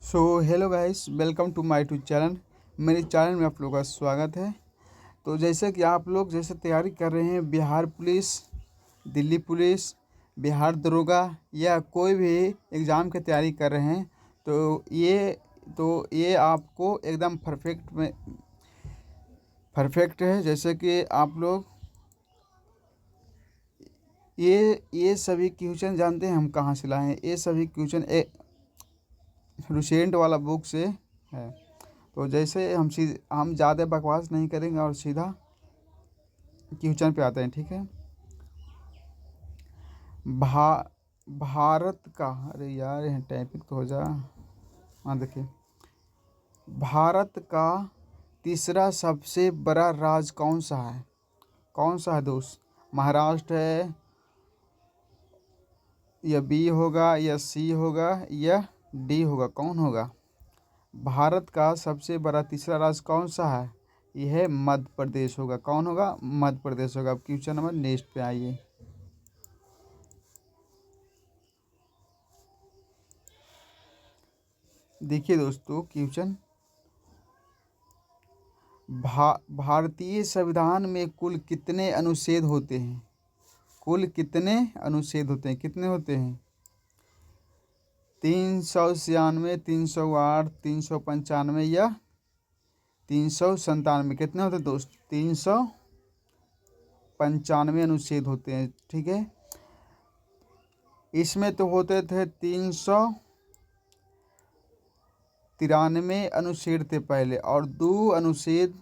So hello guys, welcome to my YouTube channel. मेरे channel में आप लोगों का स्वागत है। तो जैसे कि आप लोग जैसे तैयारी कर रहे हैं बिहार पुलिस, दिल्ली पुलिस, बिहार दरोगा या कोई भी एग्ज़ाम की तैयारी कर रहे हैं तो ये आपको एकदम परफेक्ट है। जैसे कि आप लोग ये सभी क्वेश्चन जानते हैं हम कहाँ से लाए हैं। ये सभी क्वेश्चन रूसेंट वाला बुक से है। तो जैसे हम ज़्यादा बकवास नहीं करेंगे और सीधा क्वेश्चन पे आते हैं, ठीक है। भा भारत का, अरे यार यहाँ टाइपिंग तो हो जा। हाँ देखिए, भारत का तीसरा सबसे बड़ा राज्य कौन सा है? कौन सा है दोस्त? महाराष्ट्र है, या बी होगा, या सी होगा, या डी होगा? कौन होगा? भारत का सबसे बड़ा तीसरा राज्य कौन सा है? यह मध्य प्रदेश होगा। कौन होगा? मध्य प्रदेश होगा। अब क्वेश्चन नंबर नेक्स्ट पे आइए। देखिए दोस्तों, क्वेश्चन भारतीय संविधान में कुल कितने अनुच्छेद होते हैं? कुल कितने अनुच्छेद होते हैं? कितने होते हैं? 396, 308, 395 या 397? कितने होते हैं दोस्त? 395 अनुच्छेद होते हैं, ठीक है। इसमें तो होते थे 393 अनुच्छेद थे पहले, और 2 अनुच्छेद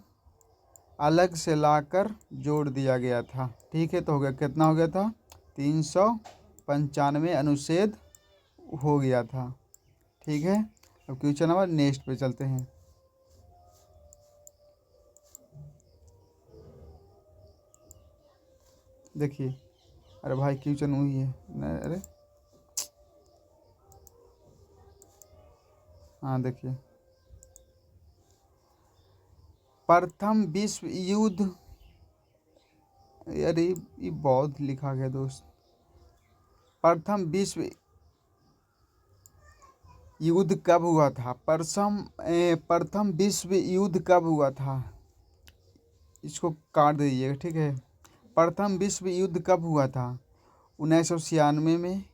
अलग से लाकर जोड़ दिया गया था, ठीक है। तो हो गया, कितना हो गया था? 395 अनुच्छेद हो गया था, ठीक है। अब क्वेश्चन नंबर नेक्स्ट पे चलते हैं। देखिए, अरे भाई क्वेश्चन वही है अरे हाँ देखिए, प्रथम विश्व युद्ध, अरे ये बहुत लिखा गया दोस्त। प्रथम विश्व युद्ध कब हुआ था? प्रथम विश्व युद्ध कब हुआ था? इसको काट दीजिएगा, ठीक है। प्रथम विश्व युद्ध कब हुआ था? 1996 में,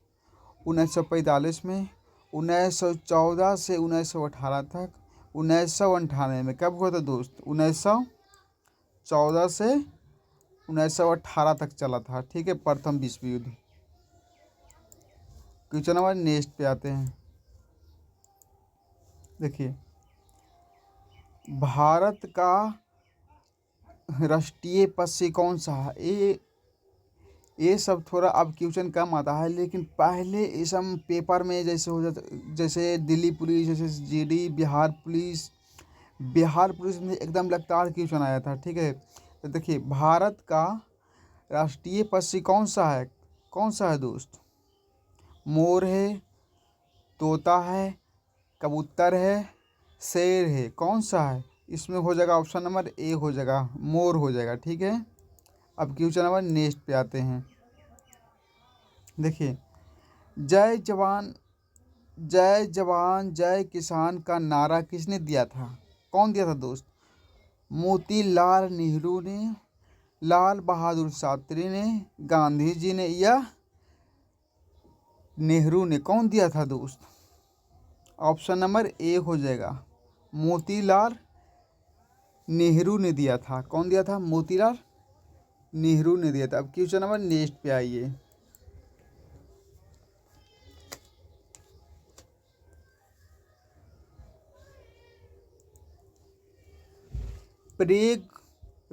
1945 में, 1914 से 1918 तक, 1998 में। कब हुआ था दोस्त? 1914 से 1918 तक चला था, ठीक है, प्रथम विश्व युद्ध। क्वेश्चन नंबर नेक्स्ट पे आते हैं। देखिए, भारत का राष्ट्रीय पक्षी कौन सा है? ये सब थोड़ा अब क्वेश्चन कम आता है, लेकिन पहले इस हम पेपर में जैसे हो जाता, जैसे दिल्ली पुलिस, जैसे जीडी, बिहार पुलिस में एकदम लगातार क्वेश्चन आया था, ठीक है। तो देखिए, भारत का राष्ट्रीय पक्षी कौन सा है? कौन सा है दोस्त? मोर है, तोता है, कबूतर है, शेर है? कौन सा है? इसमें हो जाएगा ऑप्शन नंबर ए, हो जाएगा मोर, हो जाएगा, ठीक है। अब क्वेश्चन नंबर नेक्स्ट पे आते हैं। देखिए, जय जवान जय जवान जय किसान का नारा किसने दिया था? कौन दिया था दोस्त? मोतीलाल नेहरू ने, लाल बहादुर शास्त्री ने, गांधी जी ने, या नेहरू ने? कौन दिया था दोस्त? ऑप्शन नंबर ए हो जाएगा, मोतीलाल नेहरू ने दिया था। कौन दिया था? मोतीलाल नेहरू ने दिया था। अब क्वेश्चन नंबर नेक्स्ट पे आइए। प्लेग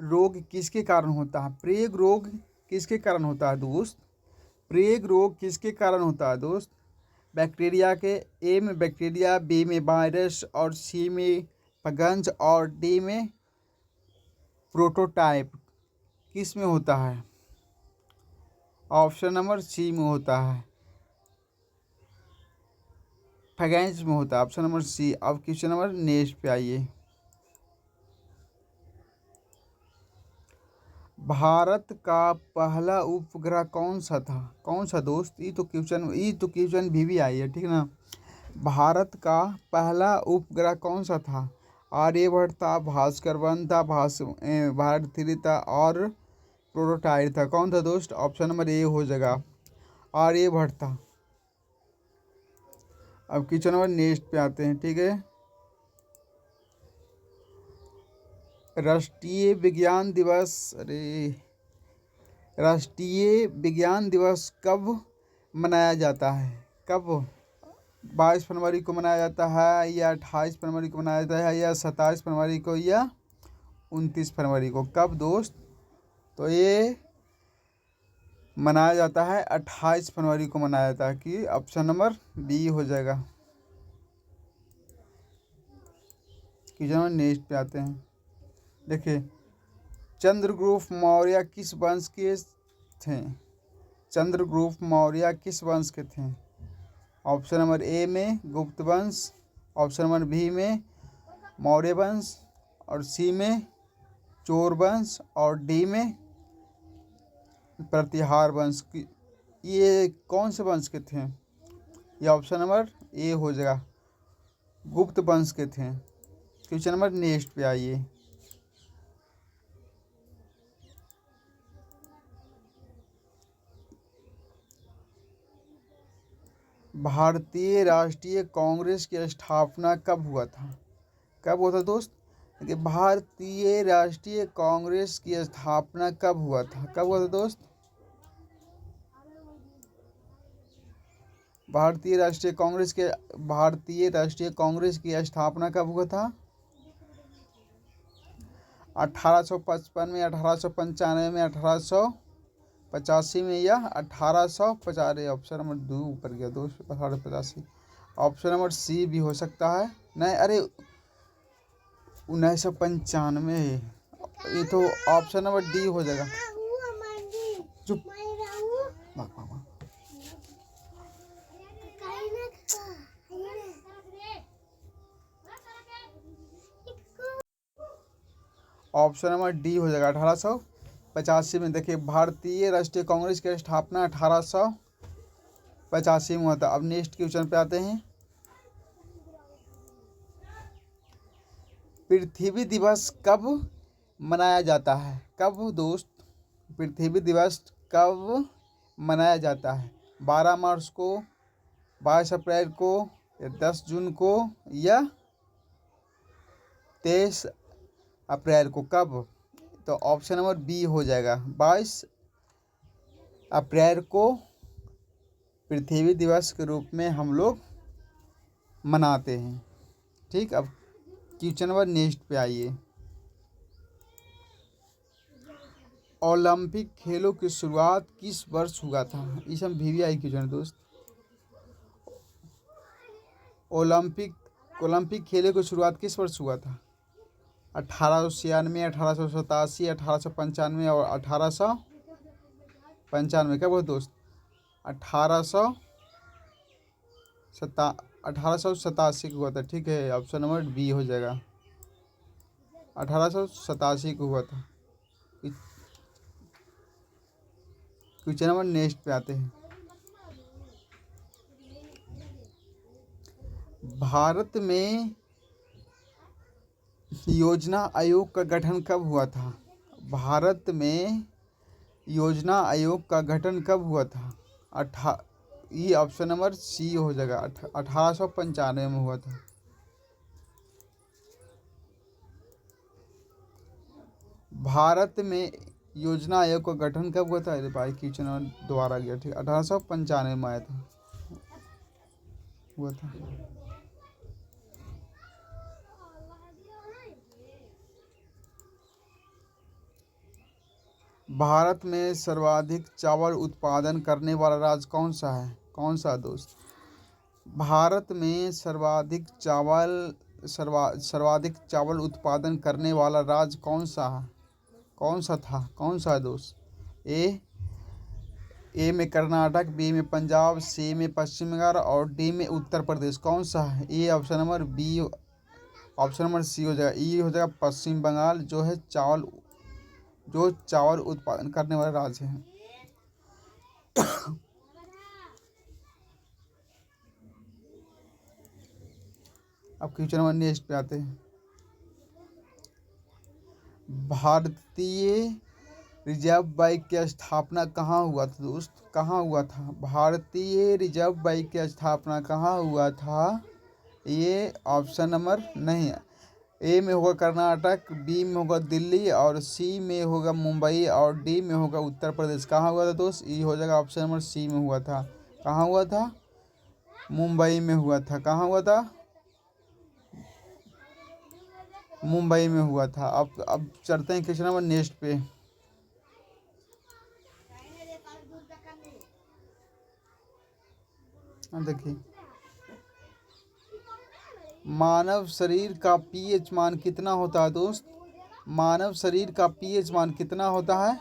रोग किसके कारण होता है? प्लेग रोग किसके कारण होता है दोस्त? प्लेग रोग किसके कारण होता है दोस्त? बैक्टीरिया के, ए में बैक्टीरिया, बी में वायरस, और सी में फंगस, और डी में प्रोटोटाइप। किस में होता है? ऑप्शन नंबर सी में होता है, फंगस में होता है, ऑप्शन नंबर सी। अब क्वेश्चन नंबर नेक्स्ट पे आइए। भारत का पहला उपग्रह कौन सा था? कौन सा दोस्त? ये तो क्वेश्चन भी आई है, ठीक है ना। भारत का पहला उपग्रह कौन सा था? आर्यभट्ट था, भास्कर वन था, भारत थ्री था और प्रोटोटाइप था। कौन था दोस्त? ऑप्शन नंबर ए हो जाएगा, आर्यभट्ट था। अब क्वेश्चन नंबर नेक्स्ट पे आते हैं, ठीक है। राष्ट्रीय विज्ञान दिवस, राष्ट्रीय विज्ञान दिवस कब मनाया जाता है? कब? 22 फरवरी को मनाया जाता है, या 28 फरवरी को मनाया जाता है, या 27 फरवरी को, या 29 फरवरी को? कब दोस्त? तो ये मनाया जाता है 28 फरवरी को मनाया जाता है, कि ऑप्शन नंबर बी हो जाएगा। क्वेश्चन नंबर नेक्स्ट पे आते हैं, देखिए। चंद्रगुप्त मौर्य किस वंश के थे? चंद्रगुप्त मौर्य किस वंश के थे? ऑप्शन नंबर ए में गुप्त वंश, ऑप्शन नंबर बी में मौर्य वंश, और सी में चोर वंश, और डी में प्रतिहार वंश। की ये कौन से वंश के थे? ये ऑप्शन नंबर ए हो जाएगा, गुप्त वंश के थे। क्वेश्चन नंबर नेक्स्ट पे आइए। भारतीय राष्ट्रीय कांग्रेस की स्थापना कब हुआ था? कब हुआ था दोस्त? कि भारतीय राष्ट्रीय कांग्रेस की स्थापना कब हुआ था? कब हुआ था दोस्त? भारतीय राष्ट्रीय कांग्रेस की स्थापना कब हुआ था? 1855 में, 1895 में, 1885 में, या 1850? ऑप्शन नंबर 2 ऊपर गया दोस्त, 1885। ऑप्शन नंबर सी भी हो सकता है। नहीं, अरे 1995। ये तो ऑप्शन नंबर डी हो जाएगा। चुप। ऑप्शन नंबर डी हो जाएगा, 1885 में। देखिए, भारतीय राष्ट्रीय कांग्रेस की स्थापना 1885 में हुआ था। अब नेक्स्ट क्वेश्चन पे आते हैं। पृथ्वी दिवस कब मनाया जाता है? कब दोस्त? पृथ्वी दिवस कब मनाया जाता है? 12 मार्च को, 22 अप्रैल को, या 10 जून को, या 23 अप्रैल को? कब? तो ऑप्शन नंबर बी हो जाएगा, 22 अप्रैल को पृथ्वी दिवस के रूप में हम लोग मनाते हैं। ठीक। अब क्वेश्चन नंबर नेक्स्ट पे आइए। ओलंपिक खेलों की शुरुआत किस वर्ष हुआ था? इस हम VVI क्वेश्चन दोस्त। ओलंपिक खेलों की शुरुआत किस वर्ष हुआ था? 1896, 1887, 1895 और 1895? क्या बोल दोस्त? 1887 को हुआ था। ठीक है, ऑप्शन नंबर बी हो जाएगा, 1887 को हुआ था। क्वेश्चन नंबर नेक्स्ट पे आते हैं। भारत में योजना आयोग का गठन कब हुआ था? भारत में योजना आयोग का गठन कब हुआ था? ये ऑप्शन नंबर सी हो जाएगा, 1895 में हुआ था। भारत में योजना आयोग का गठन कब हुआ था? अरे भाई क्वेश्चन दोबारा गया। ठीक, 1895 में आया था, हुआ था। भारत में सर्वाधिक चावल उत्पादन करने वाला राज्य कौन सा है? कौन सा दोस्त? भारत में सर्वाधिक चावल उत्पादन करने वाला राज्य कौन सा है? कौन सा था? कौन सा है दोस्त? ए में कर्नाटक, बी में पंजाब, सी में पश्चिम बंगाल और डी में उत्तर प्रदेश? कौन सा है? ये option number B, option number C हो जाएगा, ई हो जाएगा, पश्चिम बंगाल, जो है चावल उत्पादन करने वाला राज्य है। अब क्वेश्चन नंबर नेक्स्ट पे आते हैं। भारतीय रिजर्व बैंक की स्थापना कहाँ हुआ था दोस्त? कहाँ हुआ था? भारतीय रिजर्व बैंक की स्थापना कहाँ हुआ था? ये ऑप्शन नंबर नहीं, ए में होगा कर्नाटक, बी में होगा दिल्ली और सी में होगा मुंबई और डी में होगा उत्तर प्रदेश। कहाँ हुआ था दोस्त? ये हो जाएगा ऑप्शन नंबर सी में हुआ था। कहाँ हुआ था? मुंबई में हुआ था। कहाँ हुआ था? मुंबई में हुआ था। अब चलते हैं क्वेश्चन नंबर नेक्स्ट पे। देखिए, मानव शरीर का पीएच मान कितना होता है दोस्त? मानव शरीर का पीएच मान कितना होता है?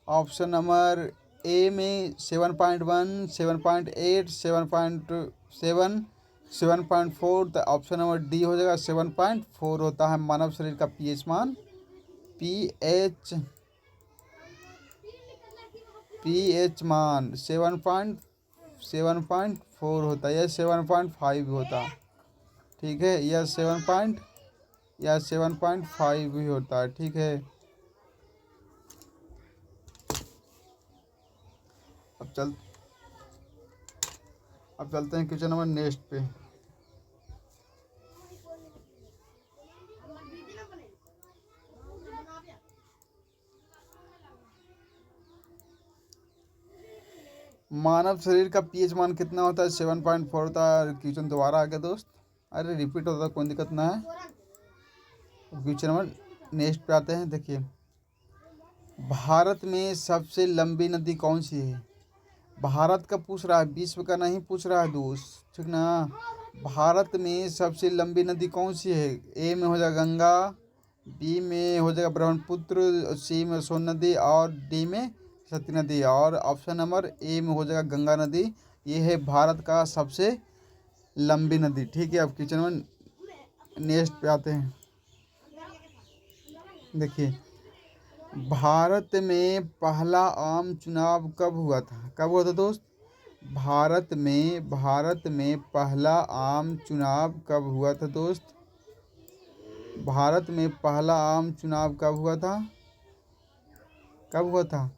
ऑप्शन नंबर ए में 7.1, 7.8, 7.7, 7.4। तो ऑप्शन नंबर डी हो जाएगा 7.4 होता है मानव शरीर का पीएच मान। पीएच मान 7.4 होता है या 7.5 होता है, ठीक है, या 7.5 भी होता है, ठीक है। अब चल अब चलते हैं क्वेश्चन नंबर नेक्स्ट पे। मानव शरीर का पीएच मान कितना होता है? 7.4 होता है। क्वेश्चन दोबारा आ गया दोस्त, अरे रिपीट होता है, कोई दिक्कत ना है। क्वेश्चन नंबर नेक्स्ट पे आते हैं। देखिए, भारत में सबसे लंबी नदी कौन सी है? भारत का पूछ रहा है, विश्व का नहीं पूछ रहा है दोस्त, ठीक ना। भारत में सबसे लंबी नदी कौन सी है? ए में हो जाएगा गंगा, बी में हो जाएगा ब्रह्मपुत्र, सी में सोन नदी और डी में सती नदी। और ऑप्शन नंबर ए में हो जाएगा गंगा नदी। ये है भारत का सबसे लंबी नदी, ठीक है। अब क्वेश्चन नंबर नेक्स्ट पे आते हैं। देखिए, भारत में पहला आम चुनाव कब हुआ था? कब हुआ था दोस्त? भारत में पहला आम चुनाव कब हुआ था दोस्त? भारत में पहला आम चुनाव कब हुआ था? कब हुआ था?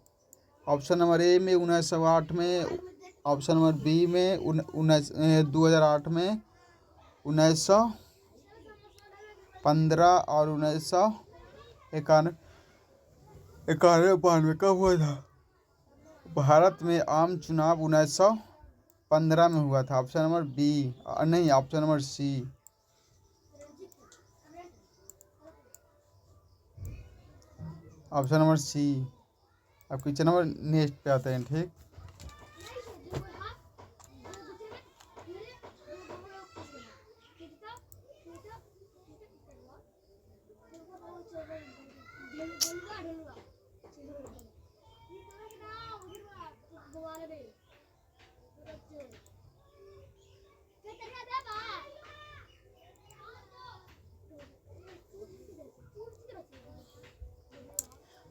ऑप्शन नंबर ए में 1908 में, ऑप्शन नंबर बी में 2008 में, 1915 और 1991 कब हुआ था? भारत में आम चुनाव 1915 में हुआ था। ऑप्शन नंबर बी, नहीं, option number C. Option number C. अब क्वेश्चन नंबर नेक्स्ट पे आते हैं, ठीक।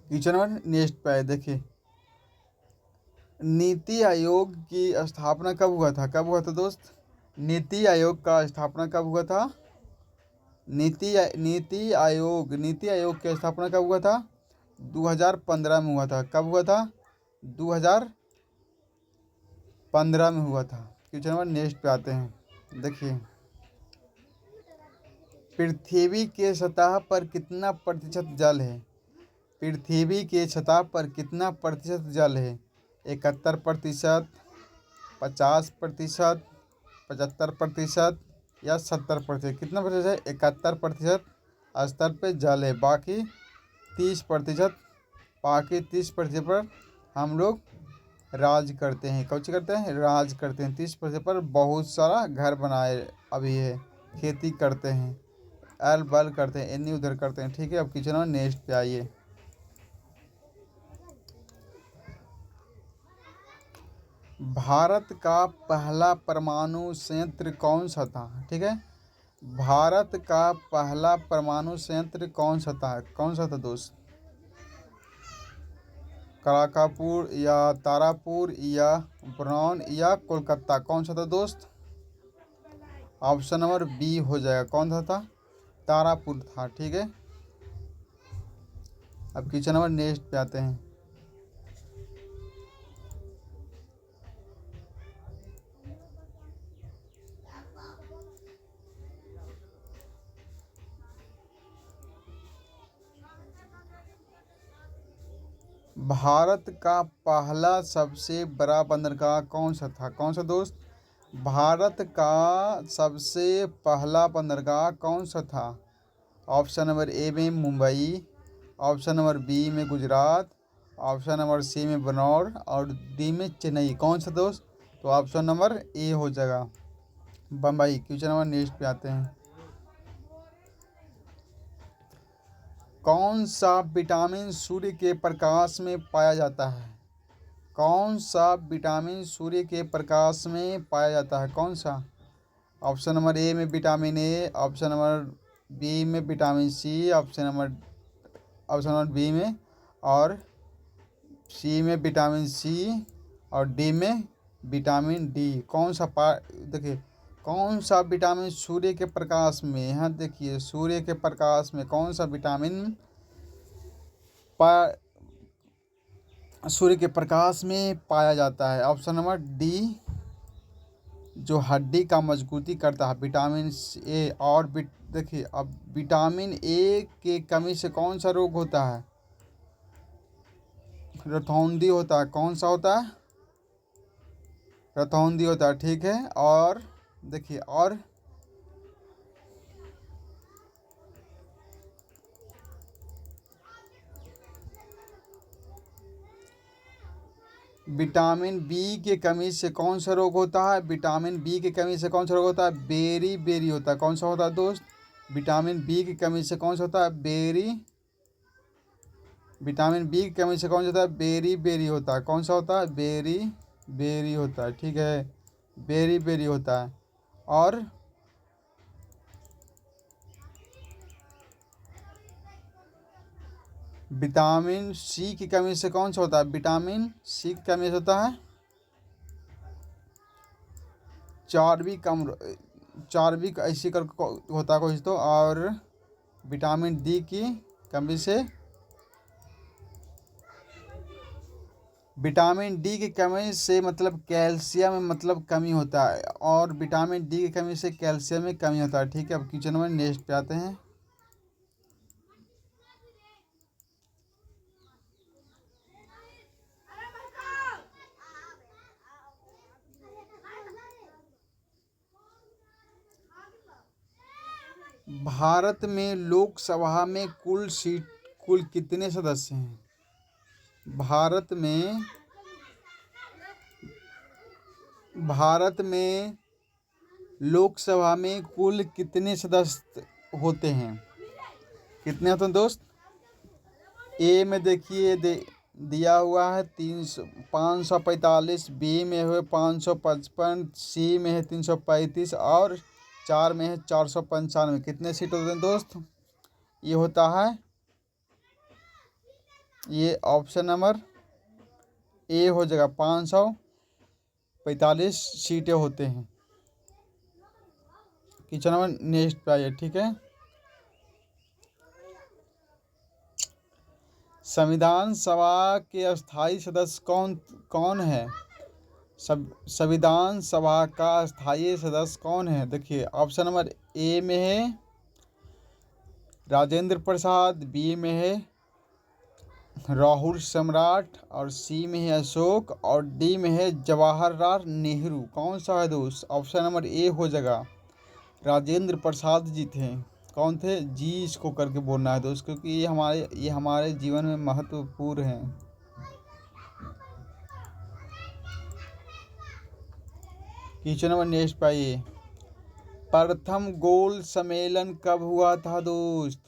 क्वेश्चन नंबर नेक्स्ट पे है। देखिए, नीति आयोग की स्थापना कब हुआ था? कब हुआ था दोस्त? नीति आयोग का स्थापना कब हुआ था? नीति आयोग की स्थापना कब हुआ था? 2015 में हुआ था। कब हुआ था? 2015 में हुआ था। क्वेश्चन नंबर नेक्स्ट पे आते हैं। देखिए, पृथ्वी के सतह पर कितना प्रतिशत जल है? पृथ्वी के सतह पर कितना प्रतिशत जल है? 71%, 50%, 75% या 70%? कितना प्रतिशत है? 71% स्तर पे जल है, बाकी 30%, पर हम लोग राज करते हैं। कौन सी करते हैं? राज करते हैं। 30% पर बहुत सारा घर बनाए अभी है, खेती करते हैं, अल बल करते हैं, इन्हीं उधर करते हैं, ठीक है। अब किचन में नेक्स्ट पे आइए। भारत का पहला परमाणु संयंत्र कौन सा था? ठीक है, भारत का पहला परमाणु संयंत्र कौन सा था दोस्त? कराकापुर या तारापुर या ब्राउन या कोलकाता, कौन सा था दोस्त? ऑप्शन नंबर बी हो जाएगा। कौन सा था? तारापुर था। ठीक है, अब क्वेश्चन नंबर नेक्स्ट पे आते हैं। भारत का पहला सबसे बड़ा बंदरगाह कौन सा था? कौन सा दोस्त? भारत का सबसे पहला बंदरगाह कौन सा था? ऑप्शन नंबर ए में मुंबई, ऑप्शन नंबर बी में गुजरात, ऑप्शन नंबर सी में बनौर और डी में चेन्नई। कौन सा दोस्त? तो ऑप्शन नंबर ए हो जाएगा, बम्बई। क्वेश्चन नंबर नेक्स्ट पे आते हैं। कौन सा विटामिन सूर्य के प्रकाश में पाया जाता है? कौन सा विटामिन सूर्य के प्रकाश में पाया जाता है? कौन सा? ऑप्शन नंबर ए में vitamin A, option number B में vitamin C, option number B में और सी में विटामिन सी और डी में विटामिन डी। कौन सा देखिए, कौन सा विटामिन सूर्य के प्रकाश में, यहाँ देखिए सूर्य के प्रकाश में कौन सा विटामिन सूर्य के प्रकाश में पाया जाता है? ऑप्शन नंबर डी, जो हड्डी का मजबूती करता है, विटामिन ए। और देखिए, अब विटामिन ए के कमी से कौन सा रोग होता है? रतौंधी होता है। कौन सा होता है? रतौंधी होता है। ठीक है, और देखिए, और विटामिन बी की कमी से कौन सा रोग होता है? विटामिन बी की कमी से कौन सा रोग होता है? बेरी बेरी होता है। कौन सा होता है दोस्त? विटामिन बी की कमी से कौन सा होता है? विटामिन बी की कमी से कौन सा होता है? बेरी बेरी होता है। कौन सा होता है? बेरी बेरी होता है। ठीक है, बेरी बेरी होता है। और विटामिन सी की कमी से कौन सा होता है? विटामिन सी की कमी से होता है चर्बी ऐसी कर होता है कुछ तो। और विटामिन डी की कमी से, विटामिन डी की कमी से मतलब कैल्शियम में मतलब कमी होता है, और विटामिन डी की कमी से कैल्शियम में कमी होता है। ठीक है, अब क्वेश्चन नंबर नेक्स्ट पे आते हैं। भारत में लोकसभा में कुल कितने सदस्य हैं? भारत में लोकसभा में कुल कितने सदस्य होते हैं? कितने होते हैं दोस्त? ए में देखिए दिया हुआ है 545, बी में है 555, सी में है 335 और 4 में है 495। कितने सीट होते हैं दोस्त? ये होता है, ये ऑप्शन नंबर ए हो जाएगा, 545 सीटें होते हैं। क्वेश्चन नंबर नेक्स्ट पे आइए। ठीक है, संविधान सभा के स्थायी सदस्य कौन कौन है? संविधान सभा का स्थायी सदस्य कौन है? देखिए, ऑप्शन नंबर ए में है राजेंद्र प्रसाद, बी में है राहुल सम्राट और सी में है अशोक और डी में है जवाहरलाल नेहरू। कौन सा है दोस्त? ऑप्शन नंबर ए हो जाएगा, राजेंद्र प्रसाद जी थे। कौन थे? जी इसको करके बोलना है दोस्त, क्योंकि ये हमारे जीवन में महत्वपूर्ण है। क्वेश्चन नंबर नेक्स्ट पे आइए। प्रथम गोल सम्मेलन कब हुआ था दोस्त?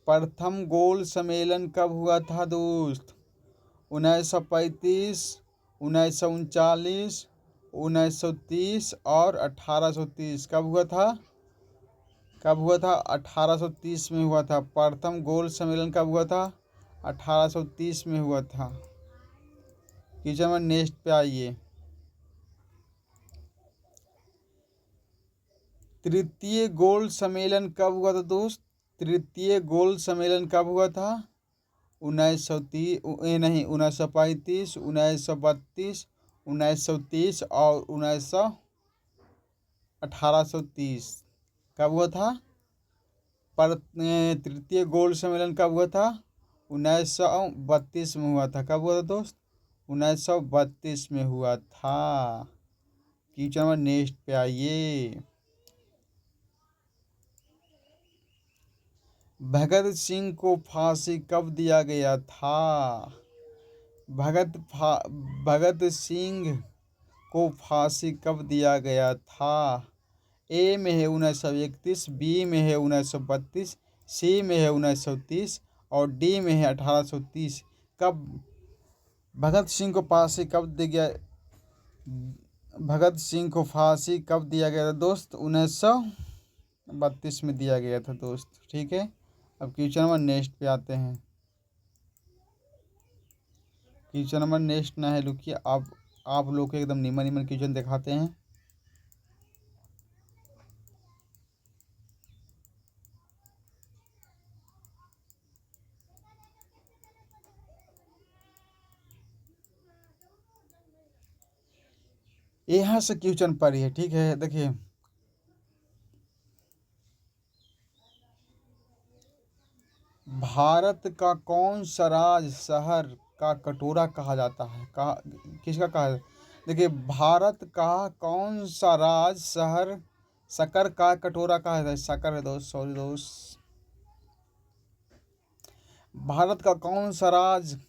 प्रथम गोल सम्मेलन कब हुआ था दोस्त? 1935, 1939, 1930 और 1830। कब हुआ था? 1830 में हुआ था। प्रथम गोल सम्मेलन कब हुआ था? 1830 में हुआ था। क्वेश्चन नंबर नेक्स्ट पे आइए। तृतीय गोल्ड सम्मेलन कब हुआ था दोस्त? तृतीय गोल्ड सम्मेलन कब हुआ था? 1930 नहीं 1935, 1932, 1930 और 1830 कब हुआ था? पर तृतीय गोल्ड सम्मेलन कब हुआ था? 1932 में हुआ था। कब हुआ था दोस्त? 1932 में हुआ था। क्वेश्चन नंबर नेक्स्ट पे आइए। भगत सिंह को फांसी कब दिया गया था? भगत सिंह को फांसी कब दिया गया था? ए में है 1931, बी में है 1932, सी में है 1930 और डी में है 1830। कब भगत सिंह को फांसी कब दिया भगत सिंह को फांसी कब दिया गया था दोस्त? 1932 में दिया गया था दोस्त। ठीक है, अब क्वेश्चन नंबर नेक्स्ट पे आते हैं। क्वेश्चन नंबर नेक्स्ट ना है, रुकिए आप लोग को एकदम निमन निमन क्वेश्चन दिखाते हैं। यहाँ से क्वेश्चन पढ़िए, ठीक है। देखिए, भारत का कौन सा राज्य शहर का कटोरा कहा जाता है? किसका कहा? देखिए, भारत का कौन सा राज्य शहर शक्कर का कटोरा कहा जाता है? शक्कर है दोस्त, सॉरी दोस्त। भारत का कौन सा राज्य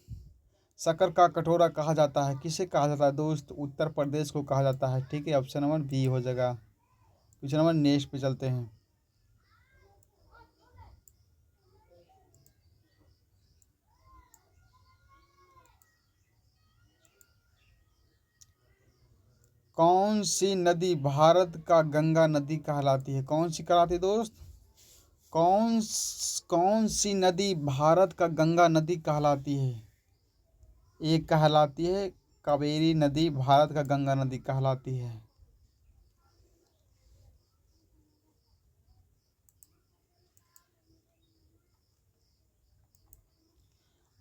शक्कर का कटोरा कहा जाता है? किसे कहा जाता है दोस्त? उत्तर प्रदेश को कहा जाता है। ठीक है, ऑप्शन नंबर बी हो जाएगा। क्वेश्चन नंबर नेक्स्ट पे चलते हैं। कौन सी नदी भारत का गंगा नदी कहलाती है? कौन सी कहलाती है दोस्त? कौन सी नदी भारत का गंगा नदी कहलाती है? एक कहलाती है कावेरी नदी, भारत का गंगा नदी कहलाती है।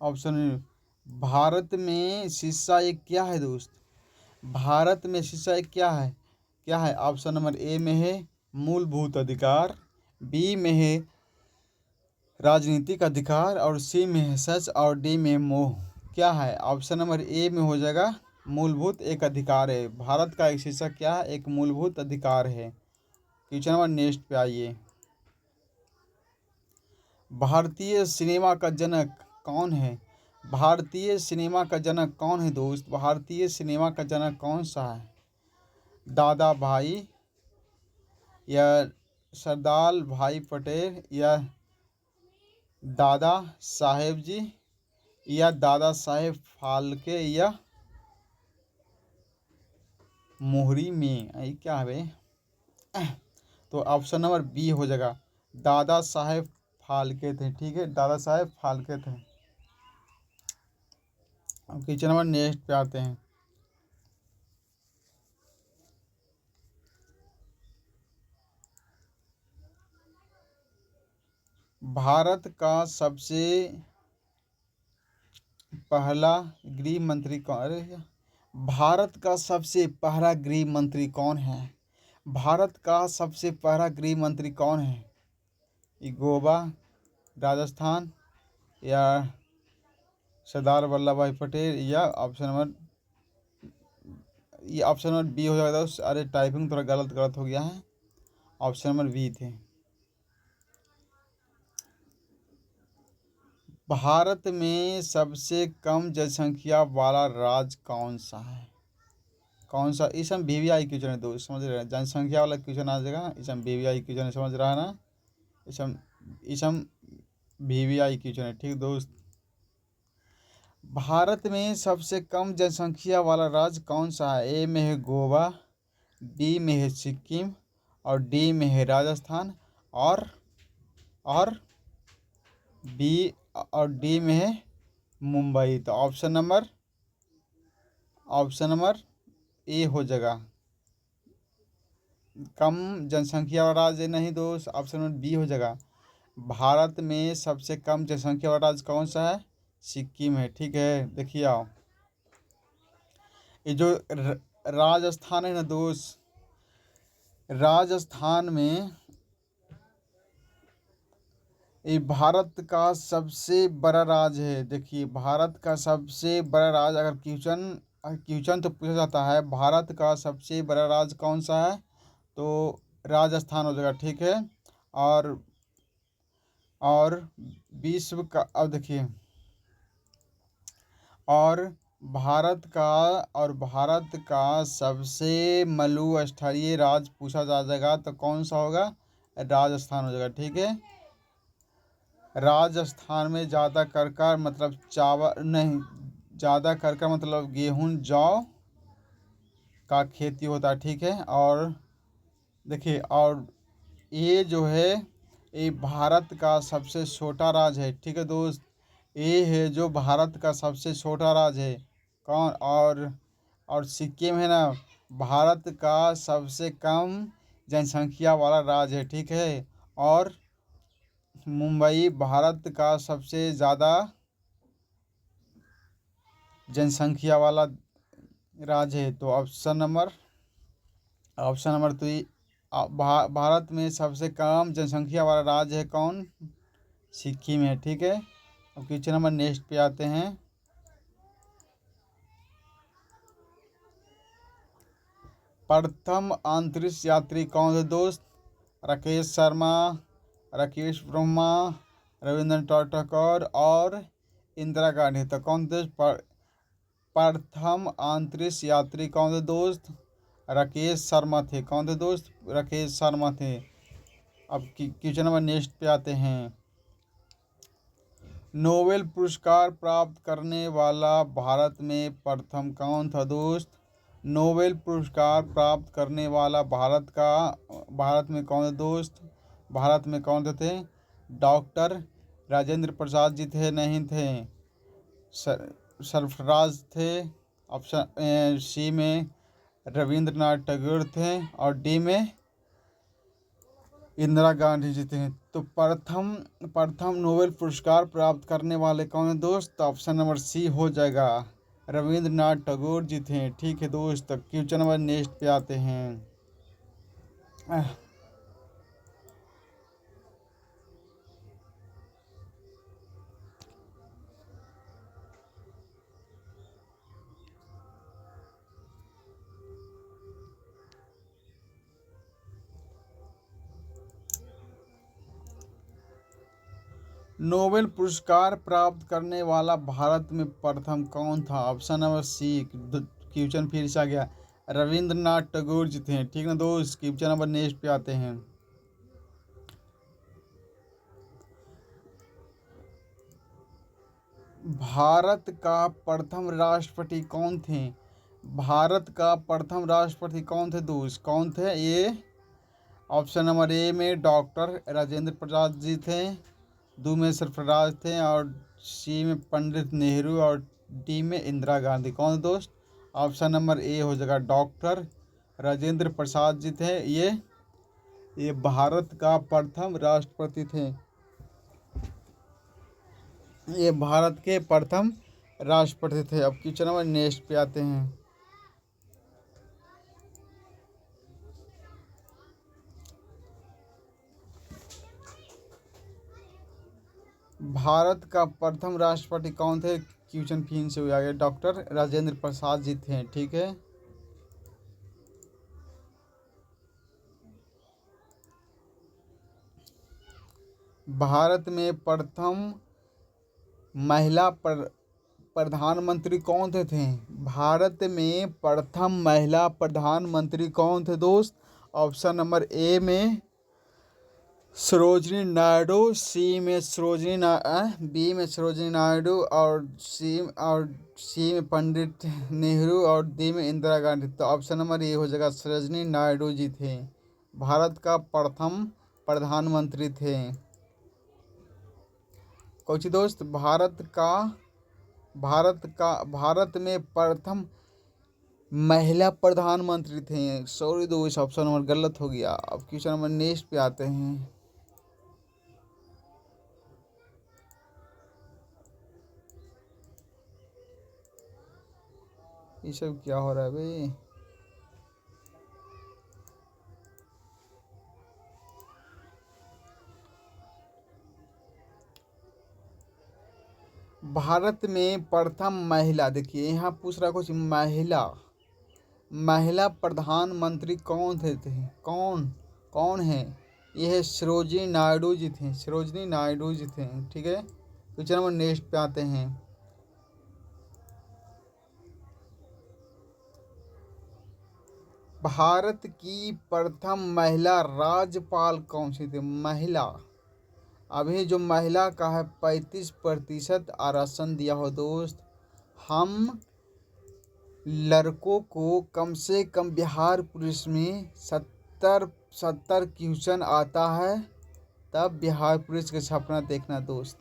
ऑप्शन, भारत में शीर्षा एक क्या है दोस्त? भारत में शीर्षा एक क्या है? ऑप्शन नंबर ए में है मूलभूत अधिकार, बी में है राजनीतिक अधिकार और सी में है सच और डी में मोह। क्या है? ऑप्शन नंबर ए में हो जाएगा मूलभूत एक अधिकार है। भारत का एक शीर्षक क्या है? एक मूलभूत अधिकार है। क्वेश्चन नंबर नेक्स्ट पे आइए। भारतीय सिनेमा का जनक कौन है? भारतीय सिनेमा का जनक कौन है दोस्त? भारतीय सिनेमा का जनक कौन सा है? दादा भाई या सरदार भाई पटेल या दादा साहेब जी या दादा साहेब फाल्के या मोहरी में? ये क्या है? तो ऑप्शन नंबर बी हो जाएगा, दादा साहेब फाल्के थे। ठीक है, दादा साहेब फाल्के थे। अब क्वेश्चन नंबर नेक्स्ट पे आते हैं। भारत का सबसे पहला गृह मंत्री कौन? अरे, भारत का सबसे पहला गृह मंत्री कौन है? भारत का सबसे पहला गृह मंत्री कौन है? ये गोवा, राजस्थान या सरदार वल्लभ भाई पटेल या ऑप्शन नंबर बी हो जाएगा। अरे टाइपिंग थोड़ा गलत हो गया है। ऑप्शन नंबर बी थे। भारत में सबसे कम जनसंख्या वाला राज्य कौन सा है? कौन सा? इस हम वीवीआई क्वेश्चन है दोस्त, समझ रहे हैं? जनसंख्या वाला क्वेश्चन आ जाएगा। इस हम वीवीआई क्वेश्चन है, समझ रहा है ना? इस हम वीवीआई क्वेश्चन है। ठीक दोस्त, भारत में सबसे कम जनसंख्या वाला राज्य कौन सा है? ए में है गोवा, बी में है सिक्किम और डी में है राजस्थान और बी और डी में है मुंबई। तो ऑप्शन नंबर ए हो जाएगा, कम जनसंख्या वाला राज्य नहीं दोस्त, ऑप्शन नंबर बी हो जाएगा। भारत में सबसे कम जनसंख्या वाला राज्य कौन सा है? सिक्किम है। ठीक है, देखिए आओ, ये जो राजस्थान है ना दोस्त, राजस्थान में ये भारत का सबसे बड़ा राज्य है। देखिए, भारत का सबसे बड़ा राज्य, अगर क्वेश्चन क्वेश्चन तो पूछा जाता है भारत का सबसे बड़ा राज्य कौन सा है, तो राजस्थान हो जाएगा। ठीक है, और और विश्व का, अब देखिए, और भारत का सबसे मरुस्थलीय राज्य पूछा जा जाएगा तो कौन सा होगा? राजस्थान हो जाएगा। ठीक है, राजस्थान में ज़्यादा कर मतलब चावल नहीं, ज़्यादा कर मतलब गेहूं जौ का खेती होता है। ठीक है, और देखिए, और ये जो है ये भारत का सबसे छोटा राज्य है। ठीक है दोस्त, ये है जो भारत का सबसे छोटा राज्य है। कौन? और सिक्किम है ना, भारत का सबसे कम जनसंख्या वाला राज्य है। ठीक है, और मुंबई भारत का सबसे ज़्यादा जनसंख्या वाला राज्य है। तो ऑप्शन नंबर तो भारत में सबसे कम जनसंख्या वाला राज्य है कौन? सिक्किम है। ठीक है, अब क्वेश्चन नंबर नेक्स्ट पे आते हैं। प्रथम अंतरिक्ष यात्री कौन थे दोस्त? राकेश शर्मा, राकेश ब्रह्मा, रविंद्रनाथ टैगोर और इंदिरा गांधी। तो कौन थे प्रथम अंतरिक्ष यात्री? कौन थे दोस्त? राकेश शर्मा थे। कौन थे दोस्त? राकेश शर्मा थे। अब क्वेश्चन नंबर नेक्स्ट पे आते हैं। नोबेल पुरस्कार प्राप्त करने वाला भारत में प्रथम कौन था दोस्त? नोबेल पुरस्कार प्राप्त करने वाला भारत में कौन थे दोस्त? भारत में कौन थे? डॉक्टर राजेंद्र प्रसाद जी थे? नहीं थे। सरफराज थे। ऑप्शन सी में रविंद्रनाथ टैगोर थे, और डी में इंदिरा गांधी जी थे। तो प्रथम नोबेल पुरस्कार प्राप्त करने वाले कौन है दोस्त? तो ऑप्शन नंबर सी हो जाएगा, रविंद्रनाथ टैगोर जी थे। ठीक है दोस्त, क्वेश्चन नंबर नेक्स्ट पे आते हैं। नोबेल पुरस्कार प्राप्त करने वाला भारत में प्रथम कौन था? ऑप्शन नंबर सी, क्वेश्चन फिर से आ गया, रविंद्रनाथ टैगोर जी थे। ठीक ना दोस्त, क्वेश्चन नंबर नेक्स्ट पे आते हैं। भारत का प्रथम राष्ट्रपति कौन थे? भारत का प्रथम राष्ट्रपति कौन थे दोस्त? कौन थे ये? ऑप्शन नंबर ए में डॉक्टर राजेंद्र प्रसाद जी थे, दो में सरफराज थे, और सी में पंडित नेहरू, और डी में इंदिरा गांधी। कौन दोस्त? ऑप्शन नंबर ए हो जाएगा, डॉक्टर राजेंद्र प्रसाद जी थे। ये भारत का प्रथम राष्ट्रपति थे। ये भारत के प्रथम राष्ट्रपति थे। अब क्वेश्चन नंबर नेक्स्ट पे आते हैं। भारत का प्रथम राष्ट्रपति कौन थे? क्वेश्चन फिर से आ गया, डॉक्टर राजेंद्र प्रसाद जी थे। ठीक है, भारत में प्रथम महिला प्रधानमंत्री कौन थे? भारत में प्रथम महिला प्रधानमंत्री कौन थे दोस्त? ऑप्शन नंबर ए में सरोजिनी नायडू, बी में सरोजिनी नायडू, और सी में पंडित नेहरू, और डी में इंदिरा गांधी। तो ऑप्शन नंबर ए हो जाएगा, सरोजिनी नायडू जी थे। भारत का प्रथम प्रधानमंत्री थे। कौन दोस्त? भारत में प्रथम महिला प्रधानमंत्री थे। सॉरी दो, इस ऑप्शन नंबर गलत हो गया। अब क्वेश्चन नंबर नेक्स्ट पे आते हैं। ये सब क्या हो रहा है भाई? भारत में प्रथम महिला, देखिए यहाँ पूछ रहा कुछ, महिला प्रधानमंत्री थे कौन कौन है? ये है सरोजिनी नायडू जी थे। सरोजिनी नायडू जी थे, ठीक है। क्वेश्चन नंबर नेक्स्ट पे आते हैं। भारत की प्रथम महिला राज्यपाल कौन सी थी? महिला, अभी जो महिला का है 35% आरक्षण दिया हो दोस्त। हम लड़कों को कम से कम बिहार पुलिस में 70 क्वेश्चन आता है, तब बिहार पुलिस का सपना देखना दोस्त।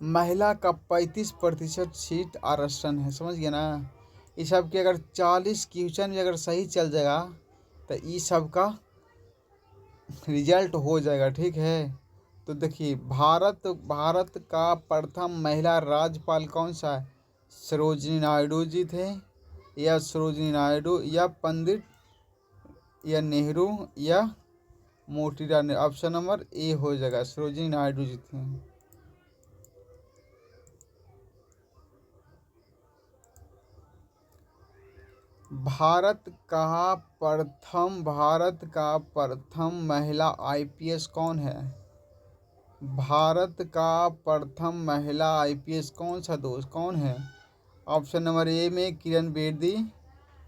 महिला का 35% सीट आरक्षण है, समझ गया ना। इस सब के अगर 40 क्वेश्चन भी अगर सही चल जाएगा तो इस सब का रिजल्ट हो जाएगा, ठीक है। तो देखिए भारत का प्रथम महिला राज्यपाल कौन सा है? सरोजिनी नायडू जी थे, या सरोजिनी नायडू, या पंडित, या नेहरू, या मोतीलाल नेहरू। ऑप्शन नंबर ए हो जाएगा, सरोजिनी नायडू जी थे। भारत का प्रथम महिला आईपीएस कौन है? भारत का प्रथम महिला आईपीएस कौन सा दोस्त, कौन है? ऑप्शन नंबर ए में किरण बेदी,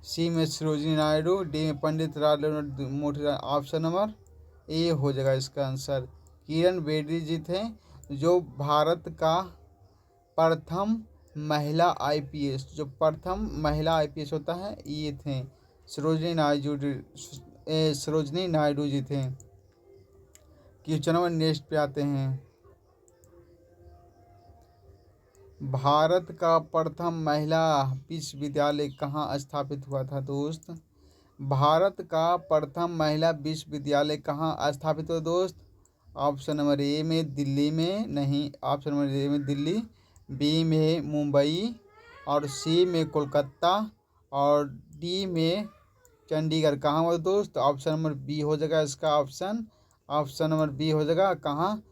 सी में सरोजिनी नायडू, डी में पंडित मोतीलाल। ऑप्शन नंबर ए हो जाएगा इसका आंसर। किरण बेदी जी थे जो भारत का प्रथम महिला आईपीएस, जो प्रथम महिला आईपीएस होता है ये थे। सरोजिनी नायडू जी थे। क्वेश्चन नंबर नेक्स्ट पे आते हैं। भारत का प्रथम महिला विश्वविद्यालय कहाँ स्थापित हुआ था दोस्त? भारत का प्रथम महिला विश्वविद्यालय कहाँ स्थापित हुआ दोस्त? ऑप्शन नंबर ए में दिल्ली में, नहीं, ऑप्शन नंबर ए में दिल्ली, बी में मुंबई, और सी में कोलकाता, और डी में चंडीगढ़। कहाँ हुआ दोस्त? ऑप्शन नंबर बी हो जाएगा इसका ऑप्शन। ऑप्शन नंबर बी हो जाएगा, कहाँ?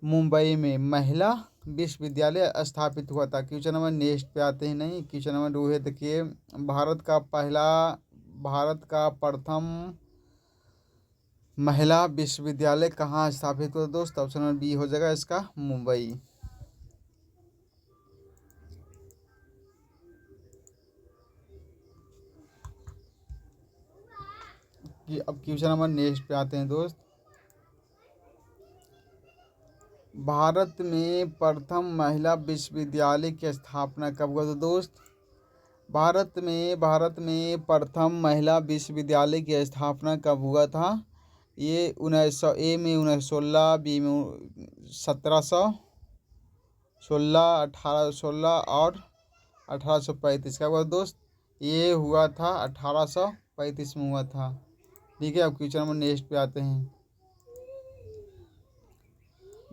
मुंबई में महिला विश्वविद्यालय स्थापित हुआ था। क्वेश्चन नंबर नेक्स्ट पे आते हैं। नहीं, क्वेश्चन नंबर 2 है, देखिए भारत का प्रथम महिला विश्वविद्यालय कहाँ स्थापित हुआ दोस्त? ऑप्शन नंबर बी हो जाएगा इसका, मुंबई। अब क्वेश्चन नंबर नेक्स्ट पे आते हैं दोस्त। भारत में प्रथम महिला विश्वविद्यालय की स्थापना कब हुआ था दोस्त? भारत में प्रथम महिला विश्वविद्यालय की स्थापना कब हुआ था? ये 1900, ए में 1916, बी में 1716, 1816, और 1835 का हुआ दोस्त। ये हुआ था 1835 में हुआ था, ठीक है। अब क्वेश्चन नंबर नेक्स्ट पे आते हैं।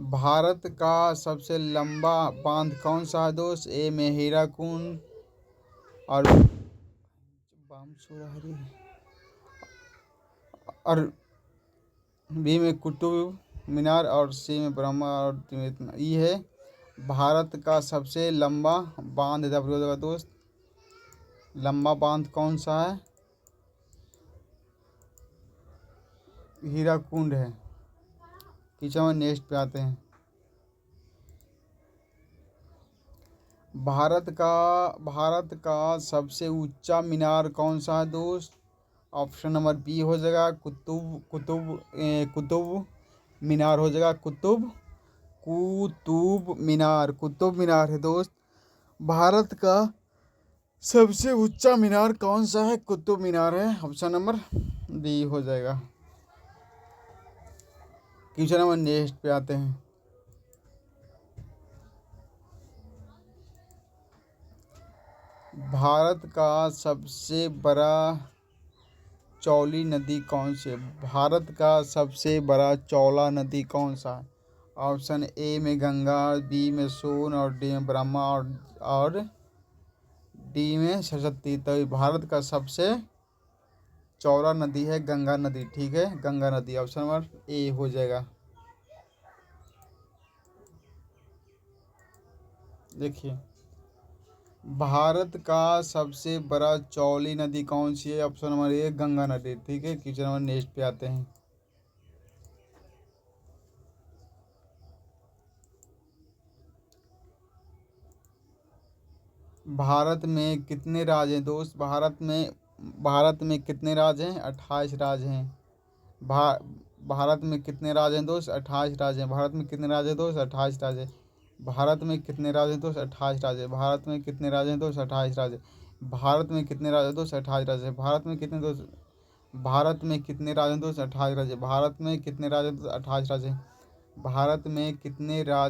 भारत का सबसे लंबा बांध कौन सा है दोस्त? ए में हीराकुंड, और और बी में कुतुब मीनार, और सी में ब्रह्मा, और ये है भारत का सबसे लंबा बांध है दोस्त। लंबा बांध कौन सा है? हीराकुंड है। क्वेश्चन नेक्स्ट पे आते हैं। भारत का सबसे ऊंचा मीनार कौन सा है दोस्त? ऑप्शन नंबर बी हो जाएगा, कुतुब मीनार हो जाएगा। कुतुब मीनार है दोस्त। भारत का सबसे ऊंचा मीनार कौन सा है? कुतुब मीनार है। ऑप्शन नंबर बी हो जाएगा। क्वेश्चन नंबर नेक्स्ट पे आते हैं। भारत का सबसे बड़ा चौड़ी नदी कौन सी है? भारत का सबसे बड़ा चौड़ा नदी कौन सा है? ऑप्शन ए में गंगा, बी में सोन और डी में ब्रह्मा और डी में सरस्वती। तो भारत का सबसे चौड़ा नदी है गंगा नदी। ठीक है, गंगा नदी ऑप्शन नंबर ए हो जाएगा। देखिए, भारत का सबसे बड़ा चौड़ी नदी कौन सी है? ऑप्शन नंबर ए गंगा नदी। ठीक है, क्वेश्चन नंबर नेक्स्ट पे आते हैं। भारत में कितने राज्य हैं दोस्त? भारत में कितने राज्य हैं? 28 राज्य हैं। भा भारत में कितने राज्य हैं दोस्त? 28 राज्य हैं। भारत में कितने राज्य हैं दोस्त? 28 राज्य। भारत में कितने राज्य हैं दोस्त? 28 राज्य। भारत में कितने राज्य हैं दोस्त? 28 राज्य। भारत में कितने राज्य हैं दोस्त? 28 राज्य। भारत में कितने दोस्त? भारत में कितने राज्य हैं दोस्त? 28 राज्य। भारत में कितने राज्य हैं दोस्त? 28 राज्य। भारत में कितने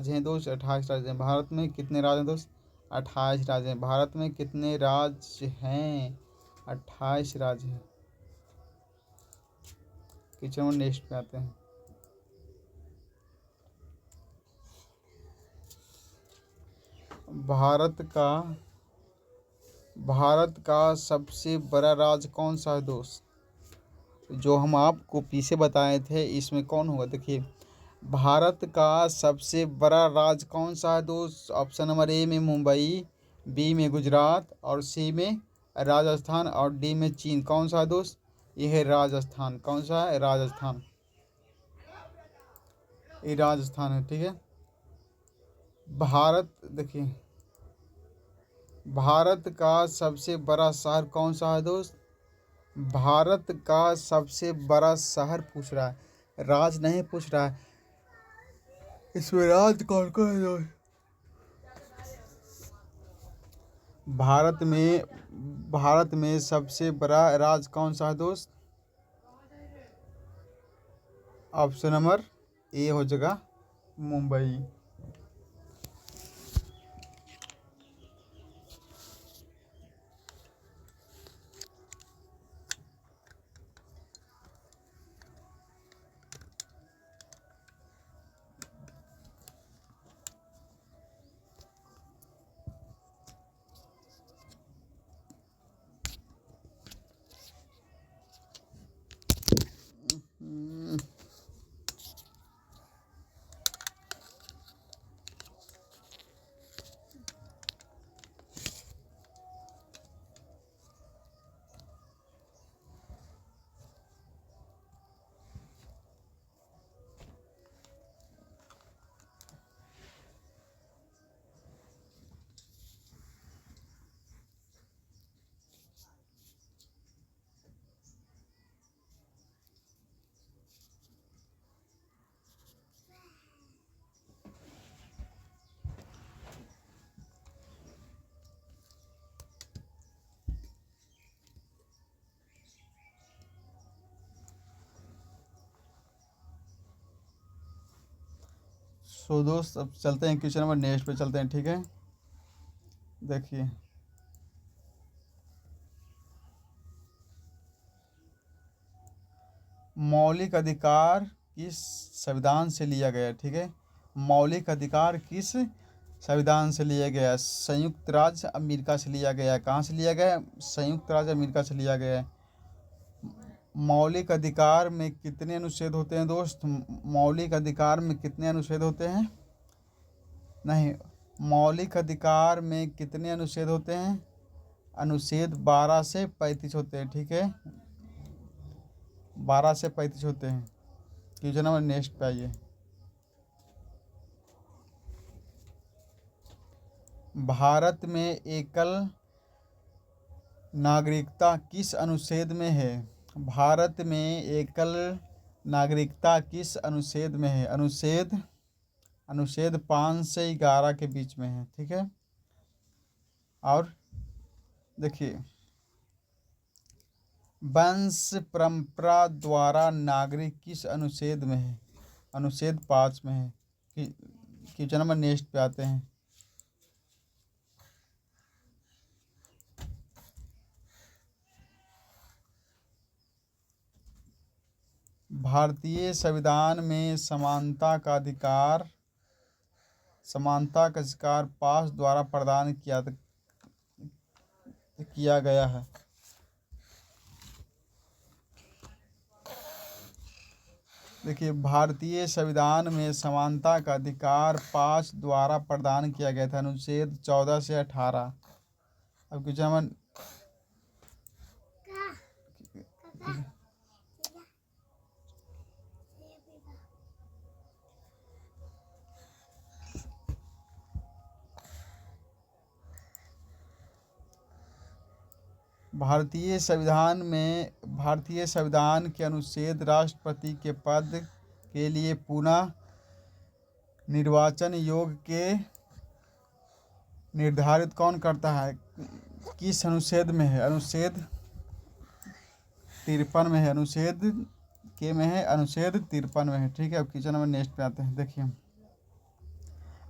राज्य हैं दोस्त? 28 राज्य। भारत में कितने राज्य हैं दोस्त? 28 राज्य हैं। भारत में कितने राज्य हैं? 28 राज्य हैं। किचन में नेक्स्ट पे आते हैं। भारत का सबसे बड़ा राज्य कौन सा है दोस्त? जो हम आपको पीछे बताए थे इसमें कौन होगा? देखिए, भारत का सबसे बड़ा राज्य कौन सा है दोस्त? ऑप्शन नंबर ए में मुंबई, बी में गुजरात और सी में राजस्थान और डी में चीन। कौन सा है दोस्त? यह है राजस्थान। कौन सा है? राजस्थान। ये राजस्थान है। ठीक है, देखिए, भारत का सबसे बड़ा शहर कौन सा है दोस्त? भारत का सबसे बड़ा शहर पूछ रहा है, राज नहीं पूछ रहा है। इसमें राज कौन कौन है दोस्त? भारत में सबसे बड़ा राज्य कौन सा है दोस्त? ऑप्शन नंबर ए हो जाएगा मुंबई। सो दोस्त, अब चलते हैं क्वेश्चन नंबर नेक्स्ट पे चलते हैं। ठीक है, देखिए, मौलिक अधिकार किस संविधान से लिया गया? ठीक है, मौलिक अधिकार किस संविधान से लिया गया? संयुक्त राज्य अमेरिका से लिया गया है। कहाँ से लिया गया है? संयुक्त राज्य अमेरिका से लिया गया है। मौलिक अधिकार में कितने अनुच्छेद होते हैं दोस्त? मौलिक अधिकार में कितने अनुच्छेद होते हैं? नहीं, मौलिक अधिकार में कितने अनुच्छेद होते हैं? अनुच्छेद 12 से 35 होते हैं। ठीक है, 12 से 35 होते हैं। क्वेश्चन नंबर नेक्स्ट पे आइए। भारत में एकल नागरिकता किस अनुच्छेद में है? भारत में एकल नागरिकता किस अनुच्छेद में है? अनुच्छेद 5 से 11 के बीच में है। ठीक है, और देखिए, वंश परंपरा द्वारा नागरिक किस अनुच्छेद में है? अनुच्छेद 5 में है। क्वेश्चन नंबर नेक्स्ट पे आते हैं। भारतीय संविधान में समानता का अधिकार पास द्वारा प्रदान किया गया है। देखिए, भारतीय संविधान में समानता का अधिकार पास द्वारा प्रदान किया गया था, अनुच्छेद 14 से 18। अब कुछ हम भारतीय संविधान के अनुच्छेद राष्ट्रपति के पद के लिए पुनः निर्वाचन योग के निर्धारित कौन करता है? किस अनुच्छेद में है? अनुच्छेद 53 में है। अनुच्छेद 53 में है। ठीक है। अब क्वेश्चन नंबर नेक्स्ट पे आते हैं। देखिए,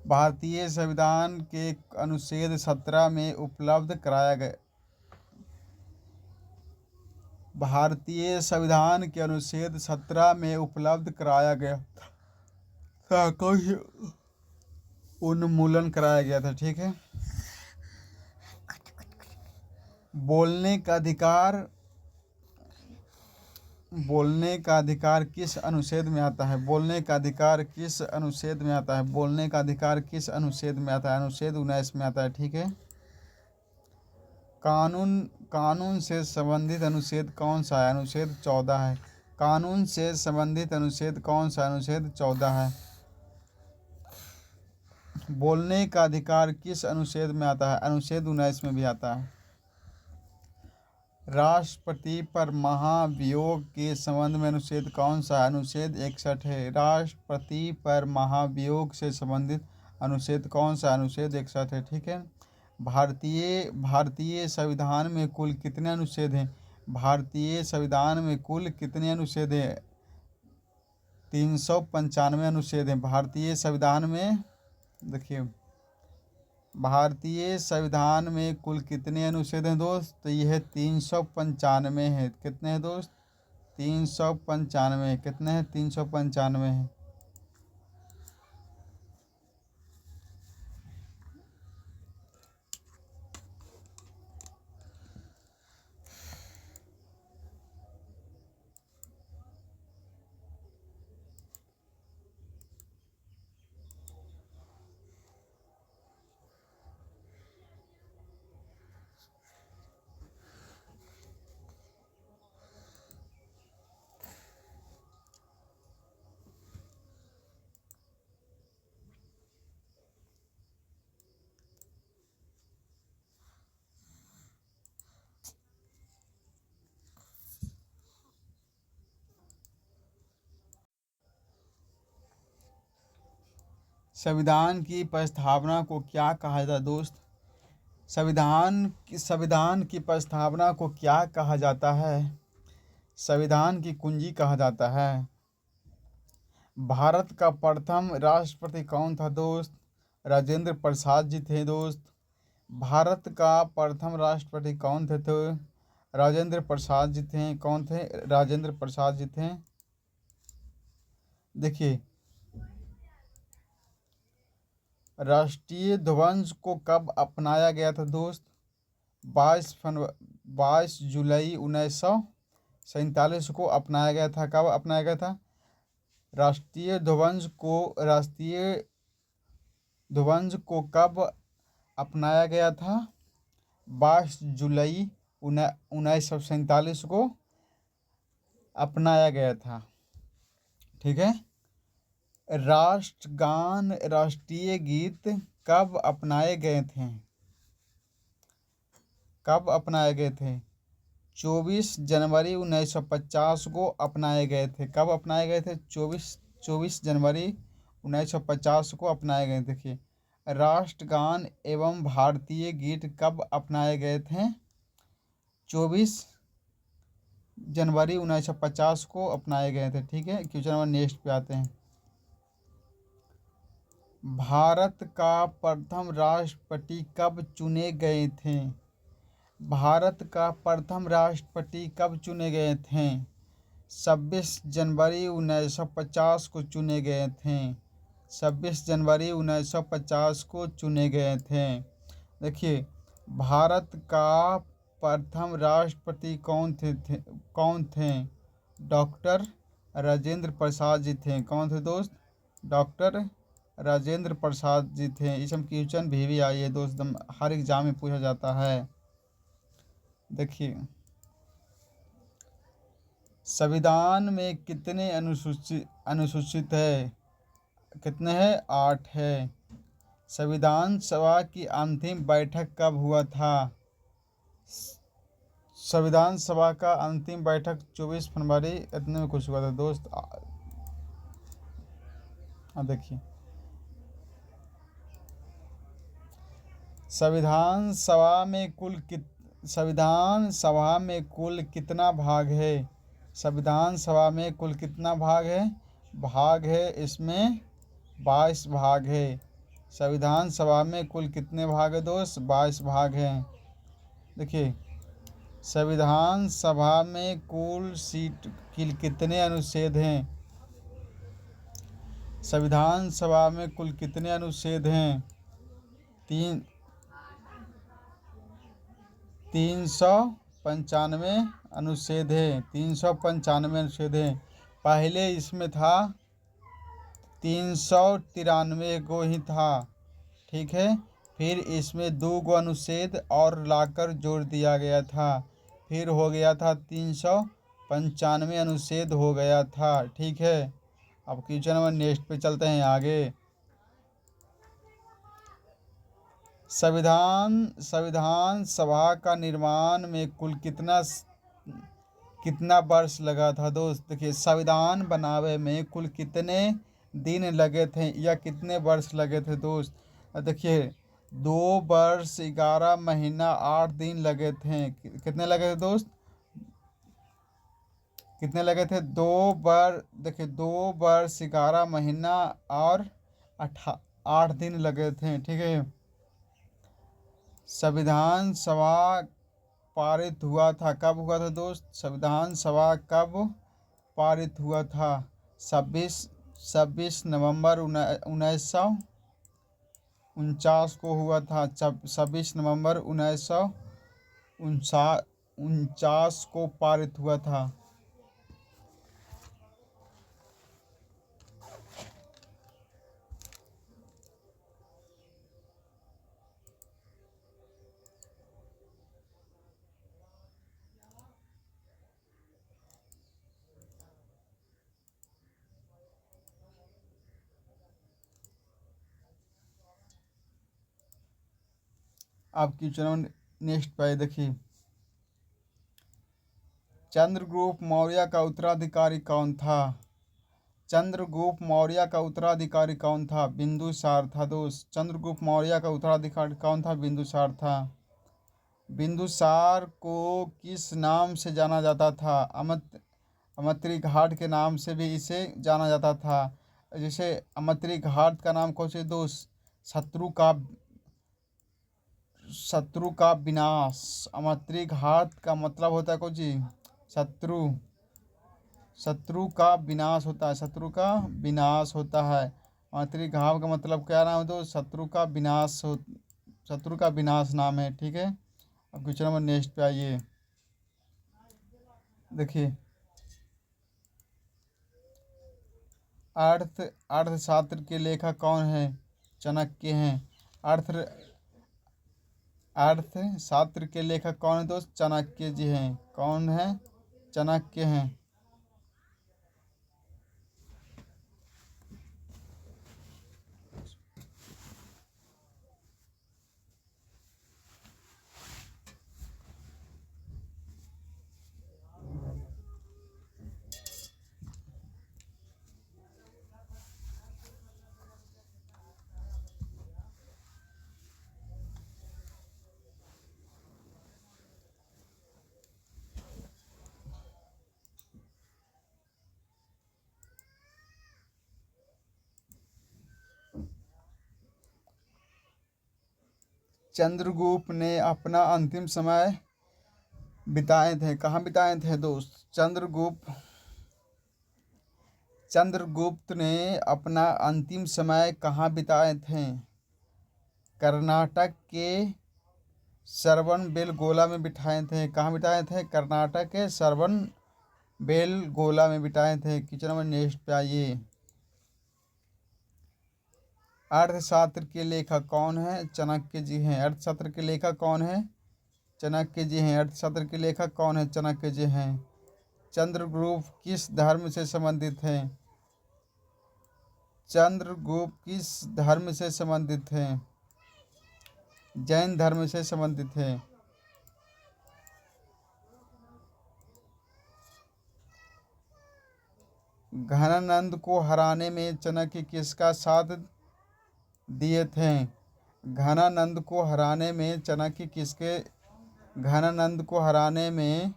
भारतीय संविधान के अनुच्छेद 17 में उपलब्ध कराया गया भारतीय संविधान के अनुच्छेद 17 में उपलब्ध कराया गया था उन्मूलन कराया गया था। ठीक है। बोलने का अधिकार किस अनुच्छेद में आता है? बोलने का अधिकार किस अनुच्छेद में आता है? बोलने का अधिकार किस अनुच्छेद में आता है? अनुच्छेद 19 में आता है। ठीक है। कानून से संबंधित अनुच्छेद कौन सा है? अनुच्छेद 14 है। कानून से संबंधित अनुच्छेद कौन सा? अनुच्छेद 14 है। बोलने का अधिकार किस अनुच्छेद में आता है? अनुच्छेद 19 में भी आता है। राष्ट्रपति पर महाभियोग के संबंध में अनुच्छेद कौन सा है? अनुच्छेद 61 है। राष्ट्रपति पर महाभियोग से संबंधित अनुच्छेद कौन सा? अनुच्छेद 61 है। ठीक है। भारतीय संविधान में कुल कितने अनुच्छेद हैं? भारतीय संविधान में कुल कितने अनुच्छेद हैं? 395 अनुच्छेद हैं भारतीय संविधान में। देखिए, भारतीय संविधान में कुल कितने अनुच्छेद हैं दोस्त? तो यह 395 है। कितने हैं दोस्त? 395। कितने हैं? 395 हैं। संविधान की प्रस्तावना को क्या कहा जाता है दोस्त? संविधान की प्रस्तावना को क्या कहा जाता है? संविधान की कुंजी कहा जाता है। भारत का प्रथम राष्ट्रपति कौन था दोस्त? राजेंद्र प्रसाद जी थे दोस्त। भारत का प्रथम राष्ट्रपति कौन थे? तो राजेंद्र प्रसाद जी थे। कौन थे? राजेंद्र प्रसाद जी थे। देखिए, राष्ट्रीय ध्वज को कब अपनाया गया था दोस्त? 22 जुलाई 1947 को अपनाया गया था। कब अपनाया गया था? राष्ट्रीय ध्वज को कब अपनाया गया था? 22 जुलाई 1947 को अपनाया गया था। ठीक है। राष्ट्रगान, राष्ट्रीय गीत कब अपनाए गए थे? कब अपनाए गए थे? 24 जनवरी 1950 को अपनाए गए थे। कब अपनाए गए थे? 24 जनवरी 1950 को अपनाए गए। देखिए, राष्ट्रगान एवं भारतीय गीत कब अपनाए गए थे? 24 जनवरी 1950 को अपनाए गए थे। ठीक है। क्वेश्चन नंबर नेक्स्ट पे आते हैं। भारत का प्रथम राष्ट्रपति कब चुने गए थे? भारत का प्रथम राष्ट्रपति कब चुने गए थे? 26 जनवरी 1950 को चुने गए थे। 26 जनवरी 1950 को चुने गए थे। देखिए, भारत का प्रथम राष्ट्रपति कौन थे? डॉक्टर राजेंद्र प्रसाद जी थे। कौन थे दोस्त? डॉक्टर राजेंद्र प्रसाद जी थे। इसमें क्वेश्चन भी आई है दोस्त, हर एग्जाम में पूछा जाता है। देखिए, संविधान में कितने अनुसूचित है? कितने हैं? 8 है। संविधान सभा की अंतिम बैठक कब हुआ था? संविधान सभा का अंतिम बैठक 24 फरवरी इतने में कुछ हुआ था दोस्त। देखिए, संविधान सभा में कुल कितना भाग है? संविधान सभा में कुल कितना भाग है? इसमें 22 भाग है। संविधान सभा में कुल कितने भाग है दोस्त? 22 भाग हैं। देखिए, संविधान सभा में कुल सीट कितने अनुच्छेद हैं? संविधान सभा में कुल कितने अनुच्छेद हैं? 395 अनुच्छेद है। 395 अनुच्छेद है। पहले इसमें था 393 गो ही था, ठीक है। फिर इसमें 2 गो अनुच्छेद और लाकर जोड़ दिया गया था, फिर हो गया था 395 अनुच्छेद हो गया था, ठीक है। अब क्वेश्चन नंबर नेक्स्ट पे चलते हैं आगे। संविधान सभा का निर्माण में कुल कितना वर्ष लगा था दोस्त? देखिए, संविधान बनावे में कुल कितने दिन लगे थे या कितने वर्ष लगे थे दोस्त? देखिए, 2 वर्ष 11 महीना 8 दिन लगे थे। कितने लगे थे दोस्त? कितने लगे थे? 2 वर्ष 11 महीना और 8 दिन लगे थे, ठीक है। संविधान सभा पारित हुआ था, कब हुआ था दोस्त? संविधान सभा कब पारित हुआ था? 26 नवंबर 1949 को हुआ था। 26 नवंबर 1949 को पारित हुआ था। अब क्वेश्चन नेक्स्ट पे देखिए, चंद्रगुप्त मौर्य का उत्तराधिकारी कौन था? चंद्रगुप्त मौर्य का उत्तराधिकारी कौन था? बिंदुसार था दोस्त। चंद्रगुप्त मौर्य का उत्तराधिकारी कौन था? बिंदुसार था। बिंदुसार को किस नाम से जाना जाता था? अमत्री घाट के नाम से भी इसे जाना जाता था। जैसे अमत्री घाट का नाम कौन से दोस्त? शत्रु का विनाश। अमत्री घाट का मतलब होता है कुछ शत्रु का विनाश होता है। शत्रु का विनाश होता है। अमत्री घाट का मतलब क्या नाम है दोस्त? शत्रु का विनाश नाम है, ठीक है। अब क्वेश्चन नंबर नेक्स्ट पे आइए। देखिए, अर्थशास्त्र के लेखक कौन है? चाणक्य हैं। अर्थशास्त्र के लेखक कौन है दोस्त? चाणक्य जी हैं। कौन है? चाणक्य हैं। चंद्रगुप्त ने अपना अंतिम समय बिताए थे, कहाँ बिताए थे दोस्त? चंद्रगुप्त चंद्रगुप्त ने अपना अंतिम समय कहाँ बिताए थे? कर्नाटक के श्रवणबेलगोला में बिठाए थे। कहाँ बिताए थे? कर्नाटक के श्रवणबेलगोला में बिताए थे। क्वेश्चन नंबर नेक्स्ट पे आइए। अर्थशास्त्र के लेखक कौन है? चाणक्य जी हैं। अर्थशास्त्र के लेखक कौन है? चाणक्य जी हैं। अर्थशास्त्र के लेखक कौन है? चाणक्य जी हैं। चंद्रगुप्त किस धर्म से संबंधित हैं? चंद्रगुप्त किस धर्म से संबंधित हैं? जैन धर्म से संबंधित है। घनानंद को हराने में चाणक्य किसका साथ दिए थे? घनानंद को हराने में चाणक्य किसके घनानंद को हराने में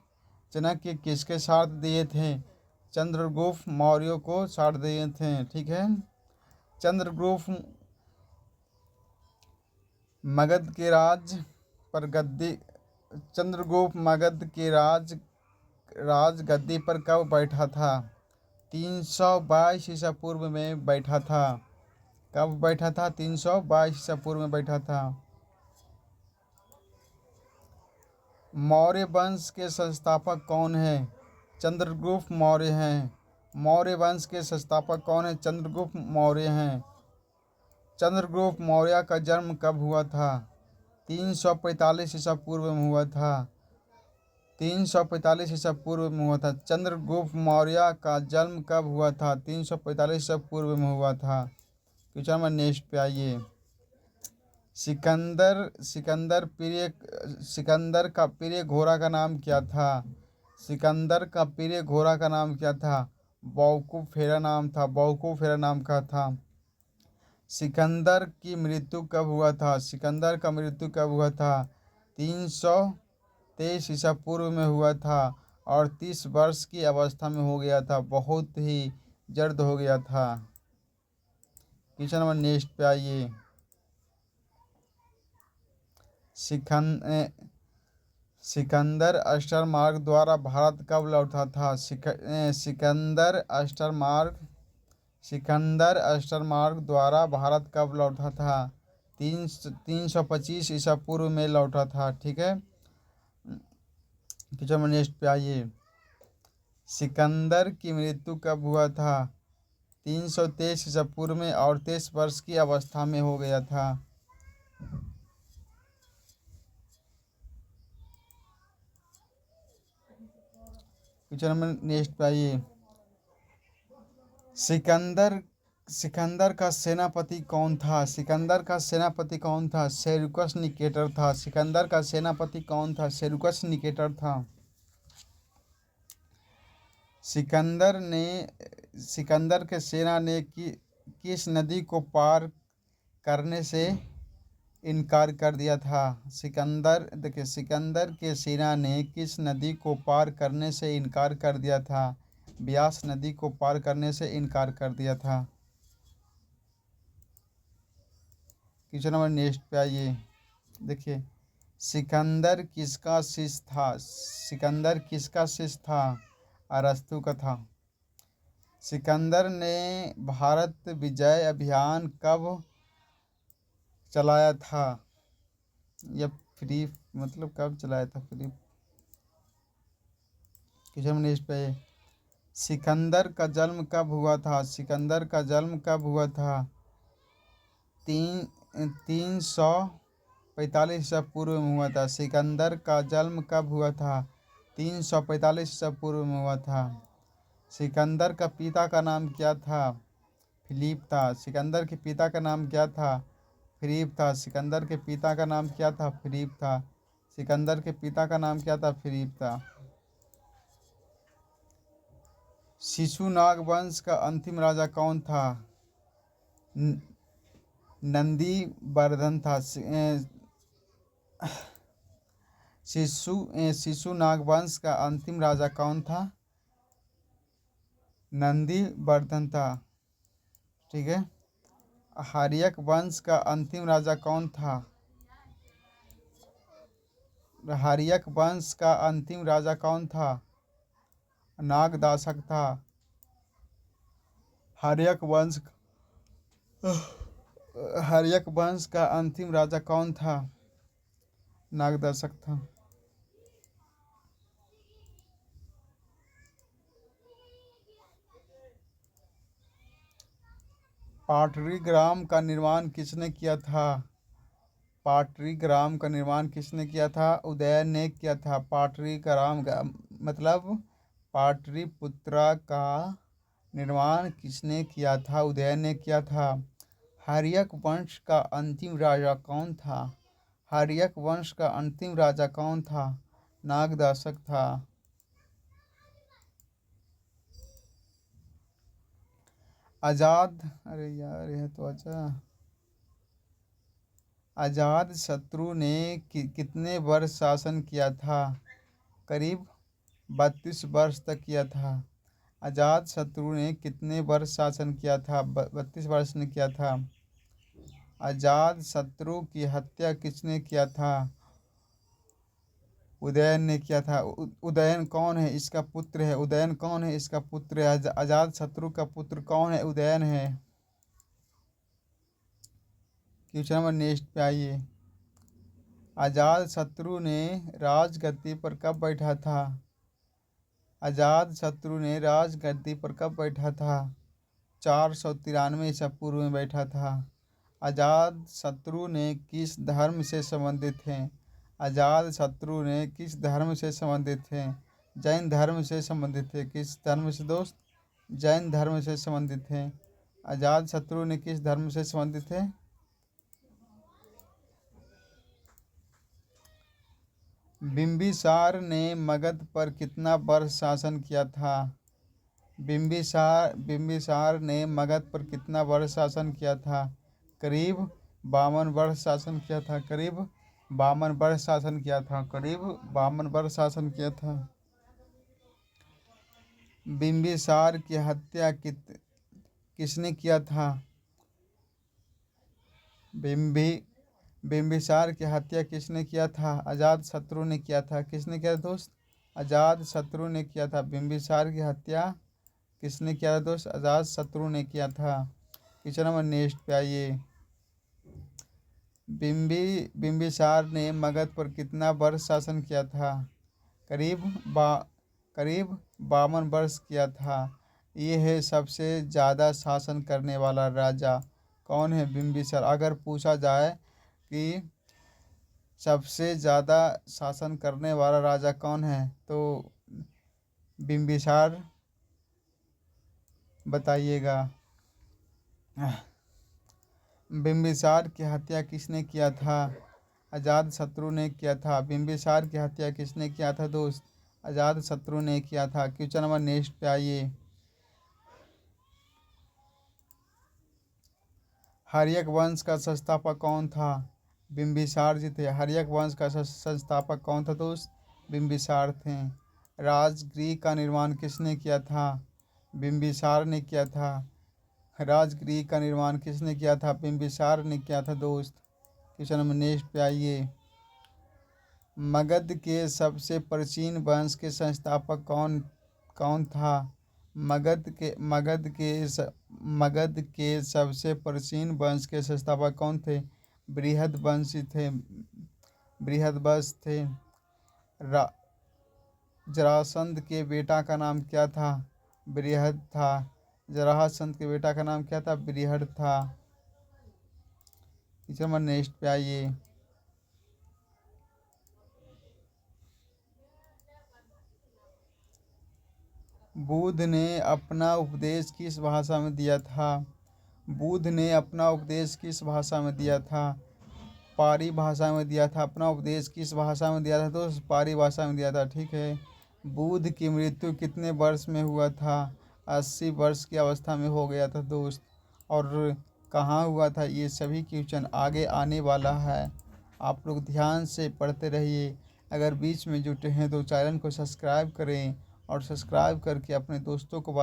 चाणक्य किसके साथ दिए थे? चंद्रगुप्त मौर्य को साथ दिए थे। ठीक है। चंद्रगुप्त मगध के राज पर गद्दी चंद्रगुप्त मगध के राजगद्दी पर कब बैठा था? 322 ईसा पूर्व में बैठा था। कब बैठा था? 322 ईसा पूर्व में बैठा था। मौर्य वंश के संस्थापक कौन है? चंद्रगुप्त मौर्य हैं। मौर्य वंश के संस्थापक कौन है? चंद्रगुप्त मौर्य हैं। चंद्रगुप्त मौर्य का जन्म कब हुआ था? 345 ईसा पूर्व में हुआ था। 345 ईसा पूर्व में हुआ था। चंद्रगुप्त मौर्य का जन्म कब हुआ था? 345 ईसा पूर्व में हुआ था। क्वेश्चन नंबर नेक्स्ट पे आइए। सिकंदर का प्रिय घोड़ा का नाम क्या था? सिकंदर का प्रिय घोड़ा का नाम क्या था? बौकूफेरा नाम था। बौकूफेरा नाम का था। सिकंदर की मृत्यु कब हुआ था? सिकंदर का मृत्यु कब हुआ था? 323 ईसा पूर्व में हुआ था और 30 वर्ष की अवस्था में हो गया था। बहुत ही जर्द हो गया था। क्वेश्चन नंबर नेक्स्ट पे आइए। सिकंदर अष्टमार्ग द्वारा भारत कब लौटा था? सिकंदर अष्टमार्ग द्वारा भारत कब लौटा था? 325 ईसा पूर्व में लौटा था। ठीक है। क्वेश्चन नंबर नेक्स्ट पे आइए। सिकंदर की मृत्यु कब हुआ था? 323 ईसा पूर्व में और 23 वर्ष की अवस्था में हो गया था। क्वेश्चन नंबर नेक्स्ट पे आइए। सिकंदर का सेनापति कौन था? सिकंदर का सेनापति कौन था? सेल्यूकस निकेटर था। सिकंदर का सेनापति कौन था? सेल्यूकस निकेटर था। सिकंदर के सेना ने किस नदी को पार करने से इनकार कर दिया था? सिकंदर के सेना ने किस नदी को पार करने से इनकार कर दिया था? ब्यास नदी को पार करने से इनकार कर दिया था। क्वेश्चन नंबर नेक्स्ट पे आइए। देखिए, सिकंदर किसका शिष्य था? सिकंदर किसका शिष्य था? अरस्तु का था। सिकंदर ने भारत विजय अभियान कब चलाया था? या फ्री मतलब कब चलाया था? फ्री। क्वेश्चन नंबर नेक्स्ट पे आइए। सिकंदर का जन्म कब हुआ था? सिकंदर का जन्म कब हुआ था? 345 ईसा पूर्व में हुआ था। सिकंदर का जन्म कब हुआ था? 345 ईसा पूर्व में हुआ था। सिकंदर का पिता का नाम क्या था? फिलिप था। सिकंदर के पिता का नाम क्या था? फिलिप था। सिकंदर के पिता का नाम क्या था? फिलिप था। सिकंदर के पिता का नाम क्या था? फिलिप था। शिशुनाग वंश का अंतिम राजा कौन था? नंदी वर्धन था। शिशुनाग वंश का अंतिम राजा कौन था? नंदी वर्धन था। ठीक है। हर्यक वंश का अंतिम राजा कौन था? हर्यक वंश का अंतिम राजा कौन था? नागदाशक था। हर्यक वंश हर्यक वंश का अंतिम राजा कौन था? नागदर्शक था। पाटलिग्राम का निर्माण किसने किया था? पाटलिग्राम का निर्माण किसने किया था? उदयन ने किया था। पाटलिग्राम का मतलब पाटलिपुत्रा का निर्माण किसने किया था? उदयन ने किया था। हर्यक वंश का अंतिम राजा कौन था? हर्यक वंश का अंतिम राजा कौन था? नागदर्शक था। अरे यार यह तो अजात शत्रु ने कितने वर्ष शासन किया था? करीब 32 वर्ष तक किया था। अजात शत्रु ने कितने वर्ष शासन किया था? 32 वर्ष ने किया था। अजात शत्रु की हत्या किसने किया था? उदयन ने किया था। उदयन कौन है? इसका पुत्र है। उदयन कौन है? इसका पुत्र है। अजात शत्रु का पुत्र कौन है? उदयन है। क्वेश्चन नंबर नेक्स्ट पे आइए। अजात शत्रु ने राजगद्दी पर कब बैठा था? अजात शत्रु ने राजगद्दी पर कब बैठा था? 493 ईसा पूर्व में बैठा था। अजात शत्रु ने किस धर्म से संबंधित हैं? अजात शत्रु ने किस धर्म से संबंधित हैं? जैन धर्म से संबंधित है। किस धर्म से दोस्त? जैन धर्म से संबंधित हैं। अजात शत्रु ने किस धर्म से संबंधित है? बिंबिसार ने मगध पर कितना वर्ष शासन किया था? बिंबिसार ने मगध पर कितना वर्ष शासन किया था? करीब 52 वर्ष शासन किया था। करीब 52 वर्ष शासन किया था। करीब 52 वर्ष शासन किया था। बिंबिसार की हत्या किसने किया था? बिंबिसार की हत्या किसने किया था? अजात शत्रु ने किया था। किसने किया दोस्त? अजात शत्रु ने किया था। बिंबिसार की हत्या किसने किया था दोस्त? अजात शत्रु ने किया था। क्वेश्चन नंबर नेक्स्ट पे आइए। बिंबिसार ने मगध पर कितना वर्ष शासन किया था? करीब 52 वर्ष किया था। ये है सबसे ज़्यादा शासन करने वाला राजा कौन है? बिंबिसार। अगर पूछा जाए कि सबसे ज़्यादा शासन करने वाला राजा कौन है तो बिंबिसार बताइएगा। बिंबिसार की हत्या किसने किया था? अजात शत्रु ने किया था। बिंबिसार की हत्या किसने किया था दोस्त? अजात शत्रु ने किया था। क्वेश्चन नंबर नेक्स्ट पे आइए। हर्यक वंश का संस्थापक कौन था? बिंबिसार जी थे। हर्यक वंश का संस्थापक कौन था दोस्त? बिंबिसार थे। राजगृह का निर्माण किसने किया था? बिंबिसार ने किया था। राजगृह का निर्माण किसने किया था? बिंबिसार ने किया था दोस्त। क्वेश्चन नंबर नेक्स्ट पे आइए। मगध के सबसे प्राचीन वंश के संस्थापक कौन कौन था? मगध के सबसे प्राचीन वंश के संस्थापक कौन थे? बृहदवंशी थे। बृहदवंश थे। जरासंध के बेटा का नाम क्या था? बृहद था। जरासंध के बेटा का नाम क्या था? बृहद था। टीचर नंबर नेक्स्ट पे आइए। बुद्ध ने अपना उपदेश किस भाषा में दिया था? बुद्ध ने अपना उपदेश किस भाषा में दिया था? पारी भाषा में दिया था। अपना उपदेश किस भाषा में दिया था दोस्त? पारी भाषा में दिया था। ठीक है। बुद्ध की मृत्यु कितने वर्ष में हुआ था? 80 वर्ष की अवस्था में हो गया था दोस्त। और कहाँ हुआ था? ये सभी क्वेश्चन आगे आने वाला है। आप लोग ध्यान से पढ़ते रहिए। अगर बीच में जुटे हैं तो चैनल को सब्सक्राइब करें और सब्सक्राइब करके अपने दोस्तों को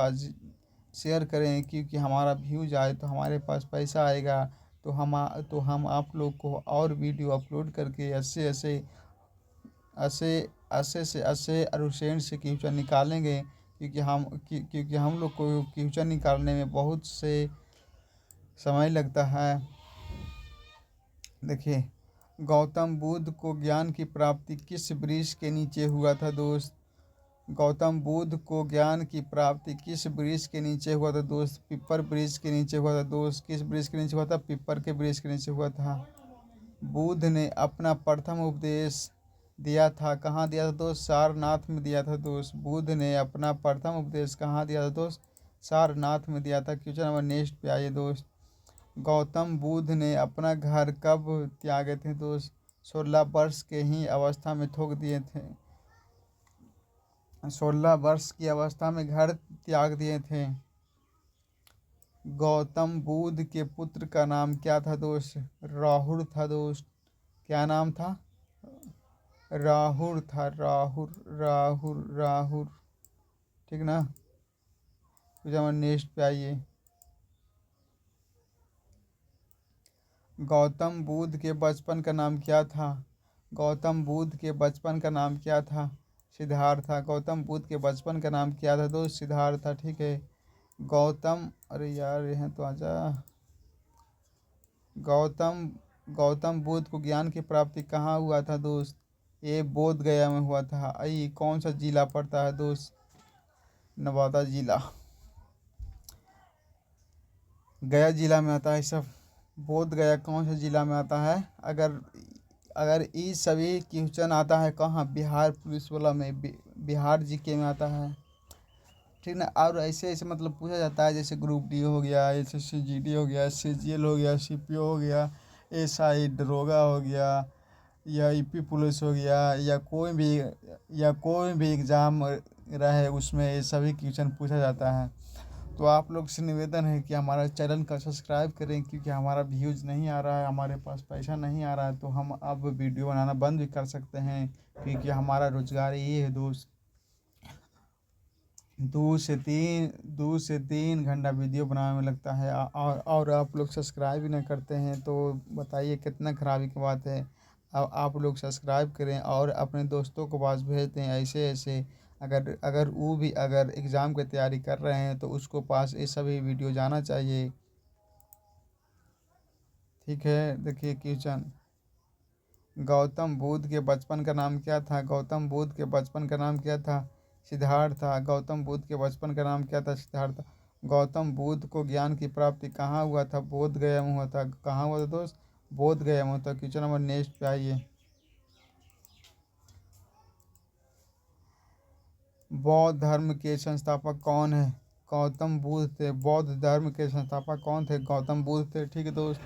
शेयर करें, क्योंकि हमारा व्यूज आए तो हमारे पास पैसा आएगा। तो हम आप लोग को और वीडियो अपलोड करके ऐसे से क्वेश्चन निकालेंगे क्योंकि हम लोग को क्वेश्चन निकालने में बहुत से समय लगता है। देखिए, गौतम बुद्ध को ज्ञान की प्राप्ति किस वृक्ष के नीचे हुआ था दोस्त? गौतम बुद्ध को ज्ञान की प्राप्ति किस वृक्ष के नीचे हुआ था दोस्त? पिपर वृक्ष के नीचे हुआ था दोस्त। किस वृक्ष के नीचे हुआ था? पिपर के वृक्ष के नीचे हुआ था। बुद्ध ने अपना प्रथम उपदेश दिया था कहाँ दिया था दोस्त? सारनाथ में दिया था दोस्त। बुद्ध ने अपना प्रथम उपदेश कहाँ दिया था दोस्त? सारनाथ में दिया था। क्वेश्चन नंबर नेक्स्ट पे आइए दोस्त। गौतम बुद्ध ने अपना घर कब त्यागे थे दोस्त? 16 वर्ष के ही अवस्था में थोक दिए थे। 16 वर्ष की अवस्था में घर त्याग दिए थे। गौतम बुद्ध के पुत्र का नाम क्या था दोस्त? राहुल था दोस्त। क्या नाम था? राहुल था। राहुल राहुल राहुल, ठीक ना। कुछ हमारे नेक्स्ट पे आइए। गौतम बुद्ध के बचपन का नाम क्या था? गौतम बुद्ध के बचपन का नाम क्या था? सिद्धार्थ था। गौतम बुद्ध के बचपन का नाम क्या था दोस्त? सिद्धार्थ था, ठीक है। अरे यार यहाँ तो आजा। गौतम गौतम बुद्ध को ज्ञान की प्राप्ति कहाँ हुआ था दोस्त? ये बोध गया में हुआ था। आई कौन सा जिला पड़ता है दोस्त? नवादा जिला, गया जिला में आता है सब। बोध गया कौन सा जिला में आता है? अगर अगर ये सभी क्वेश्चन आता है कहाँ? बिहार पुलिस वाला में, बिहार जीके में आता है, ठीक ना। और ऐसे ऐसे मतलब पूछा जाता है, जैसे ग्रुप डी हो गया, एसएससी जीडी हो गया, सीजीएल हो गया, सीपीओ हो गया, एसआई दरोगा हो गया, या ईपी पुलिस हो गया, या कोई भी एग्ज़ाम रहे उसमें ये सभी क्वेश्चन पूछा जाता है। तो आप लोग से निवेदन है कि हमारा चैनल का सब्सक्राइब करें, क्योंकि हमारा व्यूज़ नहीं आ रहा है, हमारे पास पैसा नहीं आ रहा है, तो हम अब वीडियो बनाना बंद भी कर सकते हैं, क्योंकि हमारा रोज़गार ये है दोस्त। 2 से 3 घंटा वीडियो बनाने में लगता है, और आप लोग सब्सक्राइब भी नहीं करते हैं, तो बताइए कितना खराबी की बात है। अब आप लोग सब्सक्राइब करें और अपने दोस्तों को पास भेज दें। ऐसे ऐसे अगर अगर वो भी अगर एग्ज़ाम की तैयारी कर रहे हैं तो उसको पास ये सभी वीडियो जाना चाहिए, ठीक है। देखिए क्वेश्चन, गौतम बुद्ध के बचपन का नाम क्या था? गौतम बुद्ध के बचपन का नाम क्या था? सिद्धार्थ था। गौतम बुद्ध के बचपन का नाम क्या था? सिद्धार्थ था। गौतम बुद्ध को ज्ञान की प्राप्ति कहाँ हुआ था? बोध गया में हुआ था। कहाँ हुआ था दोस्त? बोध गया में हुआ था। क्वेश्चन नंबर नेक्स्ट पे आइए। बौद्ध धर्म के संस्थापक कौन है? गौतम बुद्ध थे। बौद्ध धर्म के संस्थापक कौन थे? गौतम बुद्ध थे, ठीक है दोस्त।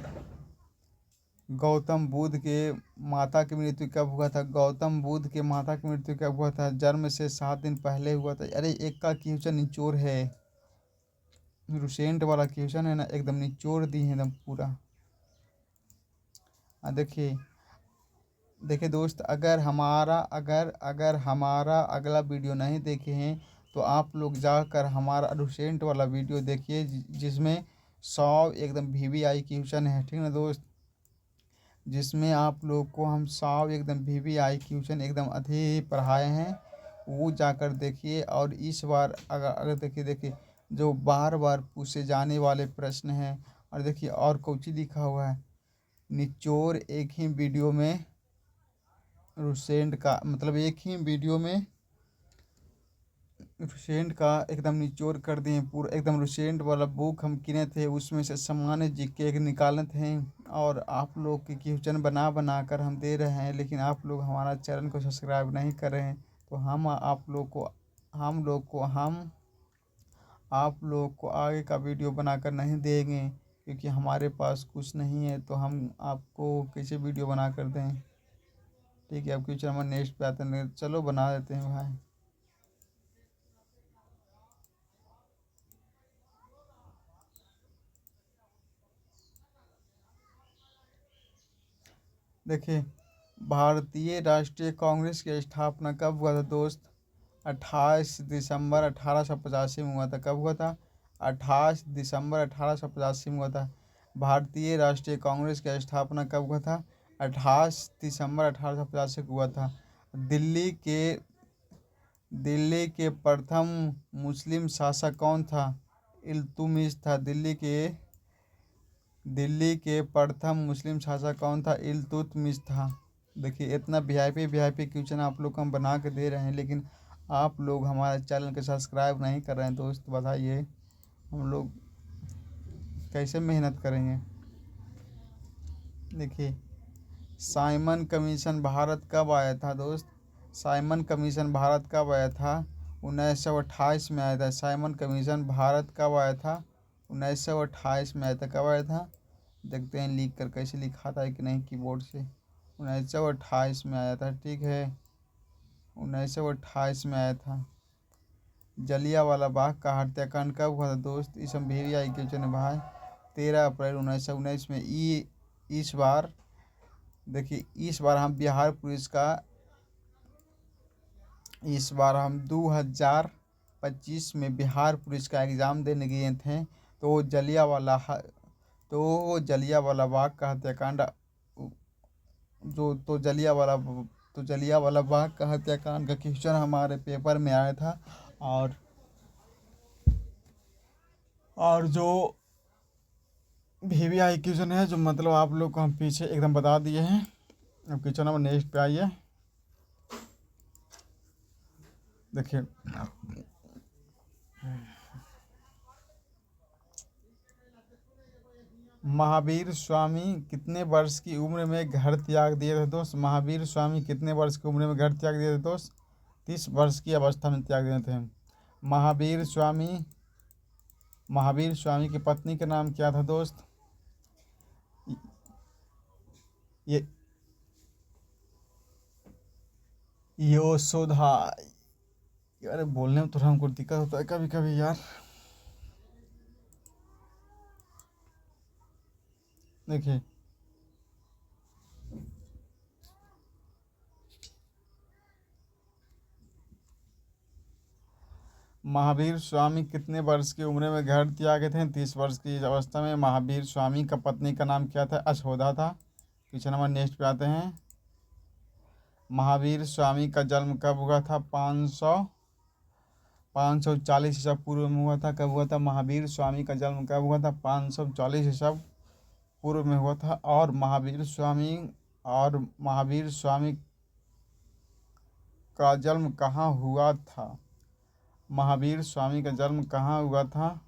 गौतम बुद्ध के माता की मृत्यु कब हुआ था? गौतम बुद्ध के माता की मृत्यु कब हुआ था? जन्म से 7 दिन पहले हुआ था। अरे एक का क्वेश्चन निचोड़ है, रुसेंट वाला क्वेश्चन है ना, एकदम निचोड़ दी है एकदम पूरा। देखिए देखिए दोस्त, अगर हमारा अगला वीडियो नहीं देखे हैं तो आप लोग जाकर हमारा रुसेंट वाला वीडियो देखिए, जिसमें 100 एकदम वीवीआई क्वेश्चन है, ठीक ना दोस्त। जिसमें आप लोग को हम 100 एकदम वीवीआई क्वेश्चन एकदम अधिक पढ़ाए हैं, वो जाकर देखिए। और इस बार अगर अगर देखिए जो बार बार पूछे जाने वाले प्रश्न हैं, और देखिए और कुछ लिखा हुआ है, निचोड़ एक ही वीडियो में रुसेंट का, मतलब एक ही वीडियो में रुसेंट का एकदम निचोड़ कर दिए पूरा। एकदम रुसेंट वाला बुक हम किने थे, उसमें से सामान्य जीके एक निकाले थे, और आप लोग के क्वेश्चन बना बना कर हम दे रहे हैं, लेकिन आप लोग हमारा चैनल को सब्सक्राइब नहीं कर रहे हैं। तो हम आप लोग को हम आप लोग को आगे का वीडियो बनाकर नहीं देंगे, क्योंकि हमारे पास कुछ नहीं है, तो हम आपको कैसे वीडियो बना कर दें, ठीक है। अब क्वेश्चन नंबर नेक्स्ट पे आते हैं, चलो बना देते हैं भाई। देखिए, भारतीय राष्ट्रीय कांग्रेस की स्थापना कब हुआ था दोस्त? 28 दिसंबर 1885 में हुआ था। कब हुआ था? 28 दिसंबर 1885 में हुआ था। भारतीय राष्ट्रीय कांग्रेस की स्थापना कब हुआ था? 28 दिसंबर 1885 को हुआ था। दिल्ली के दिल्ली के प्रथम मुस्लिम शासक कौन था? इल्तुतमिश था। दिल्ली के प्रथम मुस्लिम शासक कौन था? इल्तुतमिश था। देखिए इतना वीआईपी क्वेश्चन आप लोग को हम बना के दे रहे हैं, लेकिन आप लोग हमारे चैनल को सब्सक्राइब नहीं कर रहे हैं दोस्त। बताइए हम लोग कैसे मेहनत करेंगे। देखिए साइमन कमीशन भारत कब आया था दोस्त? साइमन कमीशन भारत कब आया था? 1928 में आया था। साइमन कमीशन भारत कब आया था? 1928 में आया था। कब आया था? देखते हैं लिख कर कैसे लिखा था कि नहीं कीबोर्ड से। 1928 में आया था, ठीक है, 1928 में आया था। जलियांवाला बाग का हत्याकांड कब हुआ था दोस्त? इस हम भी आई क्वेश्चन है भाई। 13 अप्रैल 1919 में। इस बार देखिए इस बार हम बिहार पुलिस का इस बार हम 2025 में बिहार पुलिस का एग्ज़ाम देने गए थे। जलियांवाला बाग का हत्याकांड जो जलियांवाला बाग का हत्याकांड का क्वेश्चन हमारे पेपर में आया था। और जो VVI क्वेश्चन है, जो मतलब आप लोग को हम पीछे एकदम बता दिए हैं। अब क्वेश्चन नंबर नेक्स्ट पे आइए। देखिए महावीर स्वामी कितने वर्ष की उम्र में घर त्याग दिए थे दोस्त? महावीर स्वामी कितने वर्ष की उम्र में घर त्याग दिए थे दोस्त? 30 वर्ष की अवस्था में त्याग दिए थे। महावीर स्वामी की पत्नी का नाम क्या था दोस्त? ये यशोधा। यार बोलने में थोड़ा हमको दिक्कत होता है कभी कभी यार। देखिए महावीर स्वामी कितने वर्ष की उम्र में घर त्यागे थे? 30 वर्ष की अवस्था में। महावीर स्वामी का पत्नी का नाम क्या था? यशोदा था। क्वेश्चन नंबर नेक्स्ट पे आते हैं। महावीर स्वामी का जन्म कब हुआ था? 540 ईसा पूर्व में हुआ था। कब हुआ था? महावीर स्वामी का जन्म कब हुआ था? 540 ईसा पूर्व में हुआ था। और महावीर स्वामी का जन्म कहाँ हुआ था? महावीर स्वामी का जन्म कहाँ हुआ था?